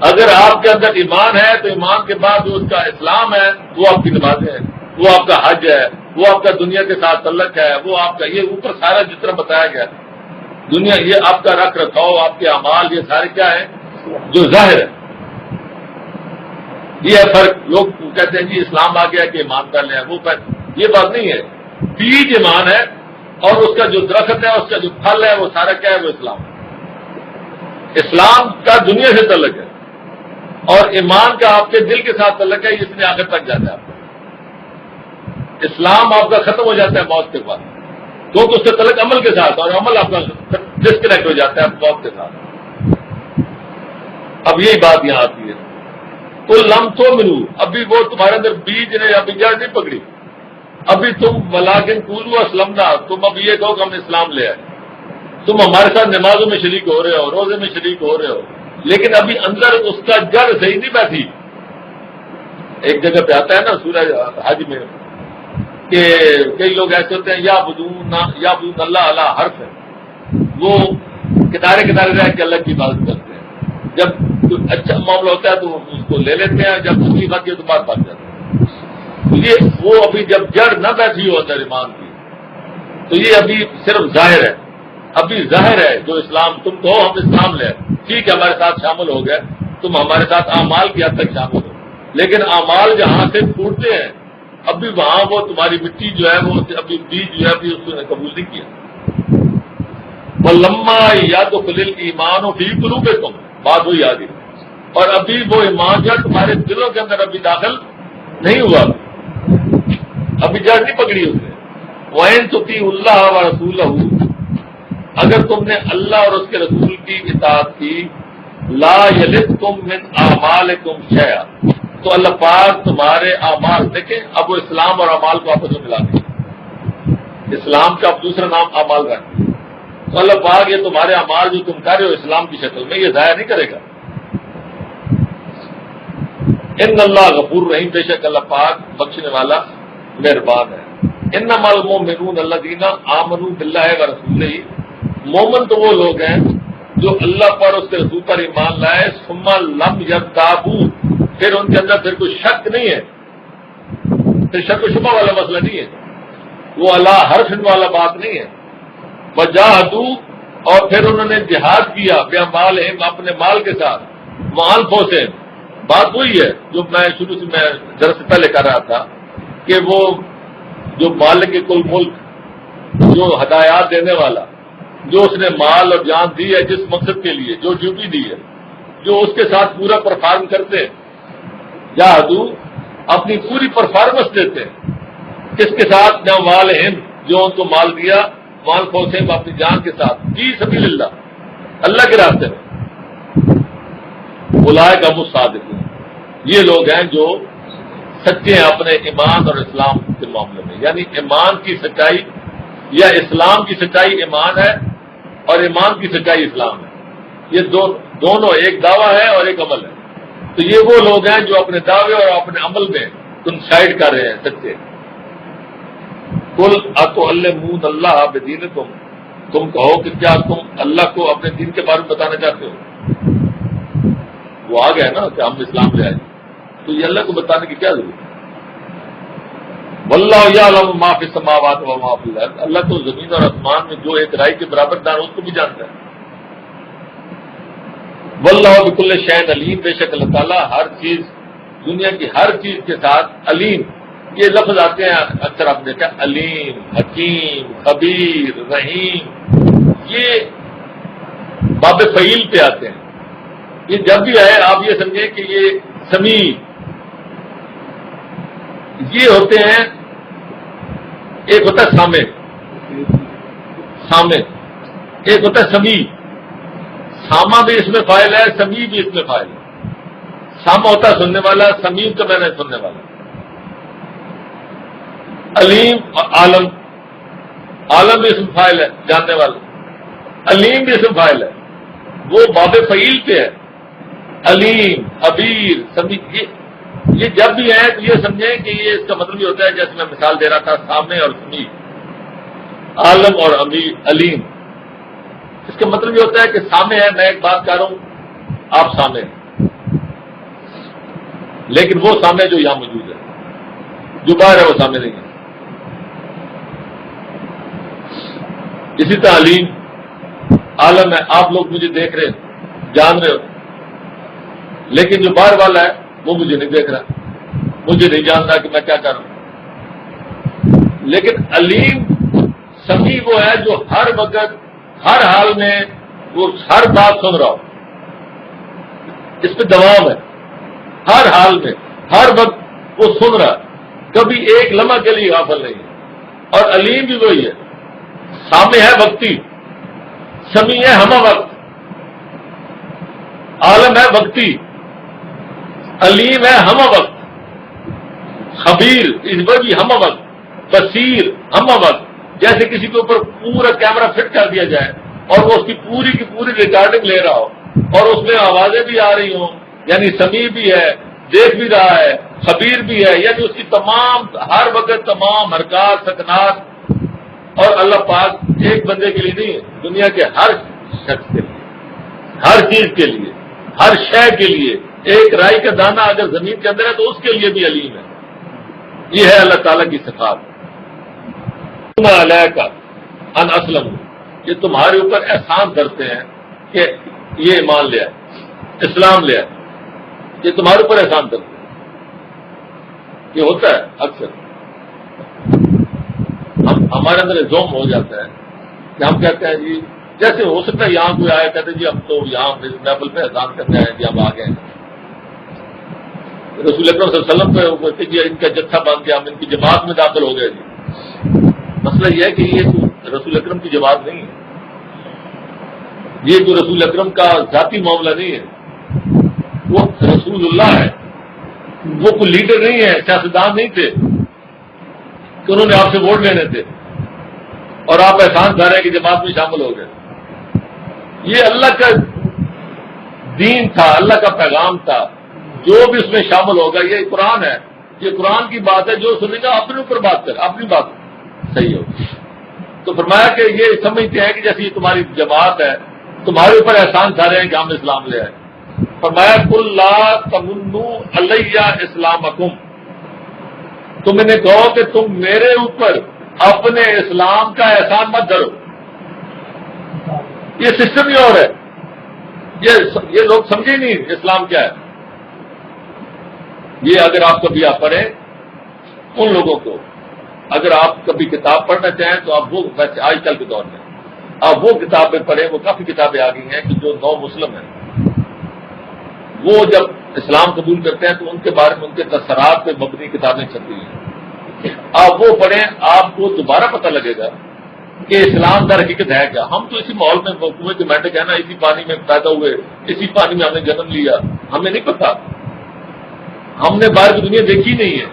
S1: اگر آپ کے اندر ایمان ہے تو ایمان کے بعد جو اس کا اسلام ہے وہ آپ کی نمازیں ہیں، وہ آپ کا حج ہے، وہ آپ کا دنیا کے ساتھ تعلق ہے، وہ آپ کا یہ اوپر سارا جتنا بتایا گیا دنیا، یہ آپ کا رکھ رکھاؤ، آپ کے اعمال، یہ سارے کیا ہے؟ جو ظاہر ہے. یہ ہے فرق. لوگ کہتے ہیں جی اسلام آ گیا کہ ایمان کر لیں، وہ یہ بات نہیں ہے. بیج ایمان ہے اور اس کا جو درخت ہے، اس کا جو پھل ہے، وہ سارا کیا ہے؟ وہ اسلام. اسلام کا دنیا سے تعلق ہے اور ایمان کا آپ کے دل کے ساتھ تعلق ہے، اس میں آخر تک جاتا ہے. آپ کا اسلام آپ کا ختم ہو جاتا ہے موت کے بعد، کیونکہ اس سے تعلق عمل کے ساتھ، اور عمل آپ کا ڈسکنیکٹ ہو جاتا ہے موت کے ساتھ. اب یہی بات یہاں آتی ہے. تو لم تو ملو، ابھی وہ تمہارے اندر بیج نے ابھی جڑ نہیں پکڑی. ابھی تم ولیکن قولوا اسلمنا، تم اب یہ کہو کہ ہم اسلام لے آئے. تم ہمارے ساتھ نمازوں میں شریک ہو رہے ہو، روزے میں شریک ہو رہے ہو، لیکن ابھی اندر اس کا جڑ صحیح نہیں بیٹھی. ایک جگہ پہ آتا ہے نا سورہ حج میں کہ کئی لوگ ایسے ہوتے ہیں یا بدون اللہ اللہ حرف ہے، وہ کنارے کنارے رہ کے اللہ کی عبادت کرتے ہیں. جب کوئی اچھا معاملہ ہوتا ہے تو اس کو لے لیتے ہیں، جب اس کی بات تو بات بھاگ جاتی ہے. یہ وہ ابھی جب جڑ نہ بیٹھی ہو اندر ایمان کی، تو یہ ابھی صرف ظاہر ہے. ابھی ظاہر ہے جو اسلام، تم تو ہم اسلام لے، ٹھیک ہے ہمارے ساتھ شامل ہو گئے، تم ہمارے ساتھ اعمال کی حد تک شامل ہو، لیکن اعمال جہاں سے پھوٹتے ہیں ابھی وہاں وہ تمہاری مٹی جو ہے، وہ ابھی بیج جو ہے ابھی اس نے قبول نہیں کیا. وَلَمَّا يَدْخُلِ الْإِيمَانُ فِي قُلُوبِكُمْ، بات وہی آ گئی. اور ابھی وہ ایمان جو ہے تمہارے دلوں کے اندر ابھی داخل نہیں ہوا. ابھی جڑ نہیں پکڑی اس نے. وَإِن تُطِيعُوا اللَّهَ وَرَسُولَهُ، اگر تم نے اللہ اور اس کے رسول کی اطاعت کی، لا يَلِدْكُم مِّنْ أَعْمَالِكُمْ شَيْئًا، تو اللہ پاک تمہارے اعمال، دیکھیں اب وہ اسلام اور اعمال کو آپس میں ملا دیں. اسلام کا اب دوسرا نام اعمال رکھتے ہیں. تو اللہ پاک یہ تمہارے اعمال جو تم کر رہے ہو اسلام کی شکل میں، یہ ضائع نہیں کرے گا. ان اللہ غفور رحیم، بے شک اللہ پاک بخشنے والا مہربان ہے. انما المؤمنون الذین آمنوا باللہ ورسولہ، مومن تو وہ لوگ ہیں جو اللہ پر اس کے رسول پر ایمان لائے، ثم لم یرتابوا، پھر ان کے اندر پھر کوئی شک نہیں ہے، پھر شک و شبہ والا مسئلہ نہیں ہے، وہ اللہ حرف والا بات نہیں ہے. وجاہدوا، اور پھر انہوں نے جہاد کیا، باموالہم، اپنے مال کے ساتھ، وانفسہم، بات وہی ہے جو میں شروع سے میں درس سے پہلے کر رہا تھا کہ وہ جو مالک کل ملک، جو ہدایات دینے والا، جو اس نے مال اور جان دی ہے جس مقصد کے لیے، جو ڈیوٹی دی ہے، جو اس کے ساتھ پورا پرفارم کرتے ہیں، جاہدوا، اپنی پوری پرفارمنس دیتے ہیں، کس کے ساتھ؟ باموالہم، جو ان کو مال دیا، وانفسہم، اپنی جان کے ساتھ، فی سبیل اللہ کے راستے میں. اولئک هم الصادقون، یہ لوگ ہیں جو سچے ہیں اپنے ایمان اور اسلام کے معاملے میں. یعنی ایمان کی سچائی یا اسلام کی سچائی ایمان ہے اور ایمان کی سچائی اسلام ہے. یہ دونوں ایک دعویٰ ہے اور ایک عمل ہے. تو یہ وہ لوگ ہیں جو اپنے دعوے اور اپنے عمل میں کنسائڈ کر رہے ہیں سچے. قل اتعلمون اللہ بدینکم، تم کہو کہ کیا تم اللہ کو اپنے دین کے بارے میں بتانا چاہتے ہو؟ وہ آ گیا نا کہ ہم اسلام لے آئے، تو یہ اللہ کو بتانے کی کیا ضرورت ہے؟ واللہ یعلم ما فی السماوات و ما فی الارض، اللہ تو زمین اور آسمان میں جو ایک رائی کے برابر دان اس کو بھی جانتا ہے. واللہ بکل شیء علیم، بے شک اللہ تعالیٰ ہر چیز، دنیا کی ہر چیز کے ساتھ علیم. یہ لفظ آتے ہیں اکثر آپ نے دیکھا، علیم، حکیم، خبیر، رحیم، یہ باب فعیل پہ آتے ہیں. یہ جب بھی آئے آپ یہ سمجھیں کہ یہ سمیع، یہ ہوتے ہیں، ایک ہوتا ہے سامع، ایک ہوتا ہے سمیع. سامع بھی اس میں فاعل ہے، سمیع بھی اس میں فاعل ہے. سامع ہوتا ہے سننے والا، سمیع تو میں نے سننے والا. علیم اور عالم، عالم بھی اسم فاعل ہے، جاننے والا. علیم بھی اسم فاعل ہے، وہ باب فعیل پہ ہے. علیم، خبیر، سمیع، یہ جب بھی ہے تو یہ سمجھیں کہ یہ اس کا مطلب یہ ہوتا ہے جیسے میں مثال دے رہا تھا، سامع اور سمیع، عالم اور علیم. اس کا مطلب یہ ہوتا ہے کہ سامع ہے، میں ایک بات کر رہا ہوں، آپ سامع ہیں، لیکن وہ سامع جو یہاں موجود ہے، جو باہر ہے وہ سامع نہیں ہے. اسی طرح علیم، عالم ہے، آپ لوگ مجھے دیکھ رہے ہیں، جان رہے ہو، لیکن جو باہر والا ہے وہ مجھے نہیں دیکھ رہا، مجھے نہیں جان رہا کہ میں کیا کر رہا ہوں. لیکن علیم، سمیع وہ ہے جو ہر وقت، ہر حال میں، وہ ہر بات سن رہا ہو، اس پہ دوام ہے، ہر حال میں، ہر وقت وہ سن رہا، کبھی ایک لمحہ کے لیے غافل نہیں ہے. اور علیم بھی وہی ہے، سامع ہے وقتی، سمیع ہے ہمہ وقت، عالم ہے وقتی، علیم ہے ہمہ وقت، خبیر اس پر بھی ہمہ وقت، بصیر ہمہ وقت. جیسے کسی کے اوپر پورا کیمرہ فٹ کر دیا جائے اور وہ اس کی پوری ریکارڈنگ لے رہا ہو اور اس میں آوازیں بھی آ رہی ہوں، یعنی سمیع بھی ہے، دیکھ بھی رہا ہے، خبیر بھی ہے، یعنی اس کی تمام، ہر وقت تمام حرکات سکنات. اور اللہ پاک ایک بندے کے لیے نہیں، دنیا کے ہر شخص کے لیے، ہر چیز کے لیے، ہر شے کے لیے. ایک رائی کا دانہ اگر زمین کے اندر ہے تو اس کے لیے بھی علیم ہے. یہ ہے اللہ تعالیٰ کی صفات. علیکہ ان اسلم، یہ تمہارے اوپر احسان کرتے ہیں کہ یہ ایمان لے آئے، اسلام لے آئے، یہ تمہارے اوپر احسان کرتے ہیں. یہ ہوتا ہے اکثر، ہمارے اندر زوم ہو جاتا ہے کہ ہم کہتے ہیں جی، جیسے ہو سکتا ہے یہاں کوئی آیا کہتے ہیں جی ہم تو یہاں محفل پہ احسان کرتے ہیں جی ہم آ گئے. رسول اکرم صلی اللہ علیہ وسلم پہ کہتے کہ ان کا جتھا باندھ کے ہم ان کی جماعت میں داخل ہو گئے جی. مسئلہ یہ ہے کہ یہ تو رسول اکرم کی جماعت نہیں ہے، یہ تو رسول اکرم کا ذاتی معاملہ نہیں ہے، وہ رسول اللہ ہے، وہ کوئی لیڈر نہیں ہے، سیاستدان نہیں تھے کہ انہوں نے آپ سے ووٹ لینے تھے اور آپ احسان دھارے کی جماعت میں شامل ہو گئے. یہ اللہ کا دین تھا، اللہ کا پیغام تھا، جو بھی اس میں شامل ہوگا. یہ قرآن ہے، یہ قرآن کی بات ہے، جو سنے گا اپنے اوپر بات کر، اپنی بات صحیح ہوگی. تو فرمایا کہ یہ سمجھتے ہیں کہ جیسے یہ تمہاری جماعت ہے، تمہارے اوپر احسان کھا رہے ہیں کہ ہم اسلام لے آئے. فرمایا قل لا تمنوا علیہ اسلامکم، تم انہیں کہو کہ تم میرے اوپر اپنے اسلام کا احسان مت کرو. یہ سسٹم ہی اور ہے، یہ لوگ سمجھے نہیں اسلام کیا ہے. یہ اگر آپ کبھی آپ پڑھیں ان لوگوں کو، اگر آپ کبھی کتاب پڑھنا چاہیں تو آپ وہ، ویسے آج کل کے دور میں آپ وہ کتابیں پڑھیں، وہ کافی کتابیں آ گئی ہیں کہ جو نو مسلم ہیں وہ جب اسلام قبول کرتے ہیں تو ان کے بارے میں ان کے تاثرات پہ مبنی کتابیں چھپی ہیں. آپ وہ پڑھیں، آپ کو دوبارہ پتہ لگے گا کہ اسلام در حقیقت ہے کیا. ہم تو اسی ماحول میں ہوئے کہ میں نے کہنا اسی پانی میں پیدا ہوئے، اسی پانی میں ہم نے جنم لیا، ہمیں نہیں پتا، ہم نے باہر کی دنیا دیکھی نہیں ہے.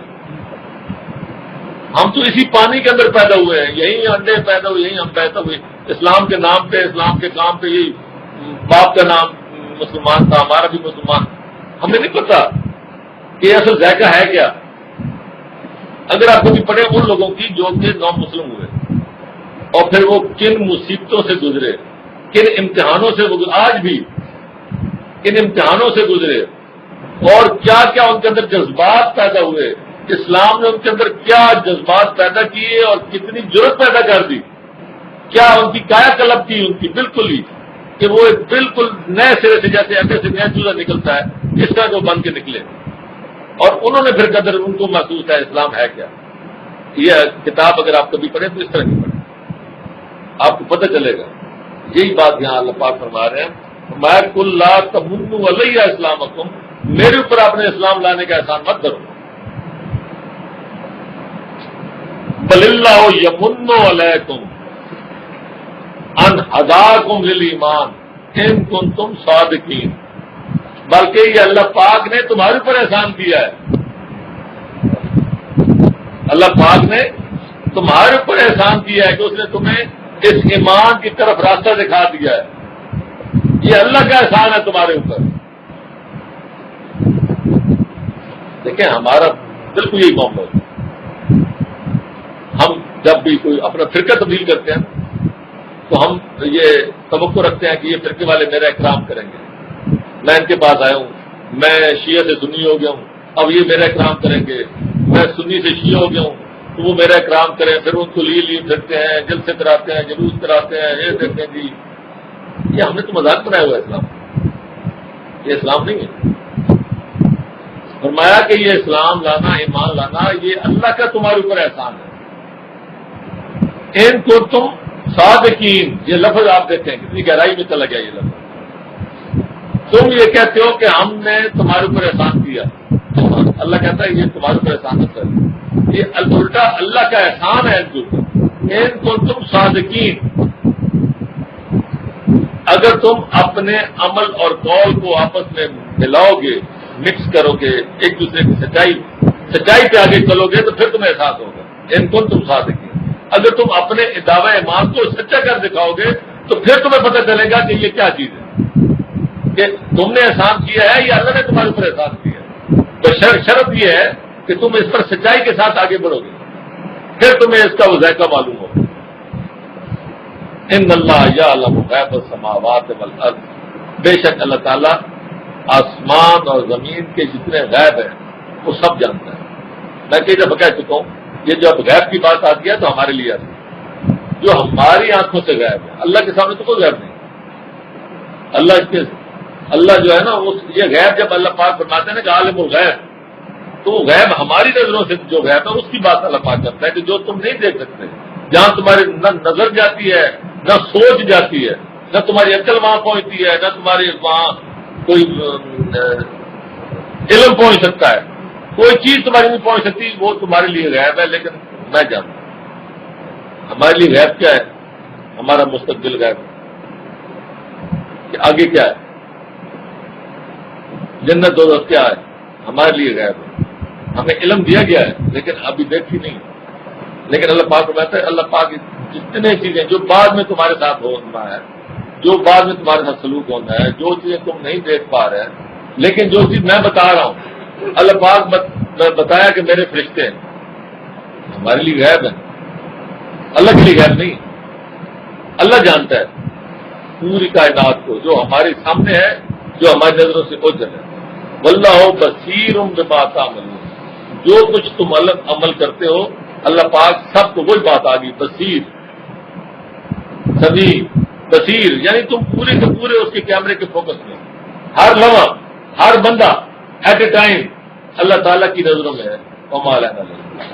S1: ہم تو اسی پانی کے اندر پیدا ہوئے ہیں، یہی انڈے پیدا ہوئے، یہی ہم پیدا ہوئے. اسلام کے نام پہ، اسلام کے کام پہ، یہی باپ کا نام مسلمان تھا، ہمارا بھی مسلمان. ہمیں نہیں پتا کہ اصل ذائقہ ہے کیا. اگر آپ کبھی پڑھیں ان لوگوں کی جو کہ نو مسلم ہوئے اور پھر وہ کن مصیبتوں سے گزرے، کن امتحانوں سے وہ آج بھی کن امتحانوں سے گزرے، اور کیا کیا ان کے اندر جذبات پیدا ہوئے. اسلام نے ان کے اندر کیا جذبات پیدا کیے اور کتنی جرت پیدا کر دی. کیا ان کی کایا کلب تھی ان کی بالکل ہی، کہ وہ ایک بالکل نئے سرے سے، جیسے ایسے سے نیا چوزا نکلتا ہے اس طرح جو بن کے نکلے. اور انہوں نے پھر قدر ان کو محسوس ہے اسلام ہے کیا. یہ کتاب اگر آپ کبھی پڑھیں تو اس طرح کی پڑھیں، آپ کو پتہ چلے گا. یہی بات یہاں اللہ پاک فرما رہے ہیں، میں قل لا تمنوا علیہ اسلامکم، میرے اوپر آپ نے اسلام لانے کا احسان مت کرو. بل اللہ یمن علیکم ان ہداکم للایمان ان کنتم صادقین، بلکہ یہ اللہ پاک نے تمہارے اوپر احسان کیا ہے. اللہ پاک نے تمہارے اوپر احسان کیا ہے کہ اس نے تمہیں اس ایمان کی طرف راستہ دکھا دیا ہے. یہ اللہ کا احسان ہے تمہارے اوپر. دیکھیں ہمارا بالکل یہی معاملہ ہوتا ہے. ہم جب بھی کوئی اپنا فرقہ تبدیل کرتے ہیں تو ہم یہ توقع رکھتے ہیں کہ یہ فرقے والے میرا اکرام کریں گے. میں ان کے پاس آیا ہوں، میں شیعہ سے سنی ہو گیا ہوں، اب یہ میرا اکرام کریں گے. میں سنی سے شیعہ ہو گیا ہوں تو وہ میرا اکرام کریں. پھر ان کو لیے پھرتے ہیں، جلسے کراتے ہیں، جلوس کراتے ہیں، یہ دیکھتے ہیں جی. یہ ہم نے تو مذاق بنایا ہوا ہے اسلام. یہ اسلام نہیں ہے. فرمایا کہ یہ اسلام لانا، ایمان لانا، یہ اللہ کا تمہارے اوپر احسان ہے. ان کو تم صادقین، یہ لفظ آپ دیکھتے ہیں کتنی گہرائی میں چلا گیا. یہ لفظ تم یہ کہتے ہو کہ ہم نے تمہارے اوپر احسان کیا. اللہ کہتا ہے یہ تمہارے اوپر احسان ہے، یہ الٹا اللہ کا احسان ہے. ان کو تم صادقین، اگر تم اپنے عمل اور قول کو آپس میں ملاؤ گے، مکس کرو گے، ایک دوسرے کی سچائی پہ آگے چلو گے تو پھر تمہیں احساس ہوگا. ان کو تم صادقین، اگر تم اپنے دعوی ایمان کو سچا کر دکھاؤ گے تو پھر تمہیں پتہ چلے گا کہ یہ کیا چیز ہے، کہ تم نے احسان کیا ہے یا اللہ نے تمہارے اوپر احسان کیا ہے. تو شرط یہ ہے کہ تم اس پر سچائی کے ساتھ آگے بڑھو گے، پھر تمہیں اس کا وہ ذائقہ معلوم ہوگا. ان اللہ یعلم غیب السماوات والارض، بے شک اللہ تعالیٰ آسمان اور زمین کے جتنے غیب ہیں وہ سب جانتا ہے. میں کئی دفعہ کہہ چکا ہوں، یہ جب غیب کی بات آتی ہے تو ہمارے لیے آتی ہے جو ہماری آنکھوں سے غیب ہے. اللہ کے سامنے تو کوئی غیب نہیں. اللہ جو ہے نا، یہ غیب جب اللہ پاک فرماتے ہیں نا کہ عالم الغیب، تو وہ غیب ہماری نظروں سے جو غیب ہے اس کی بات اللہ پاک کرتا ہے کہ جو تم نہیں دیکھ سکتے، جہاں تمہاری نہ نظر جاتی ہے، نہ سوچ جاتی ہے، نہ تمہاری عقل وہاں پہنچتی ہے، نہ تمہاری وہاں کوئی علم پہنچ سکتا ہے. کوئی چیز تمہاری نہیں پہنچ سکتی، وہ تمہارے لیے غیب ہے، لیکن میں جانتا ہوں۔ ہمارے لیے غیب کیا ہے؟ ہمارا مستقبل غیب ہے کہ آگے کیا ہے، جنت دوزخ کیا ہے، ہمارے لیے غیب ہے۔ ہمیں علم دیا گیا ہے لیکن ابھی دیکھی نہیں۔ لیکن اللہ پاک فرماتا ہے، اللہ پاک جتنے چیزیں جو بعد میں تمہارے ساتھ ہونا ہے، جو بعد میں تمہارے ساتھ سلوک ہونا ہے، جو چیزیں تم نہیں دیکھ پا رہے ہیں، لیکن جو چیز میں بتا رہا ہوں، اللہ پاک بتایا کہ میرے فرشتے ہیں، ہمارے لیے غیب ہیں، اللہ کے لیے غیب نہیں۔ اللہ جانتا ہے پوری کائنات کو، جو ہمارے سامنے ہے، جو ہماری نظروں سے اوجھل ہے۔ واللہ بصیر بما تعملون، جو کچھ تم عمل کرتے ہو، اللہ پاک سب کو وہی بات آ گئی، بصیر سمیع بصیر، یعنی تم پورے کے پورے اس کے کیمرے کے فوکس میں، ہر لمحہ ہر بندہ ایٹ اے ٹائم اللہ تعالیٰ کی نظروں میں ہے۔ وما علینا الا البلاغ۔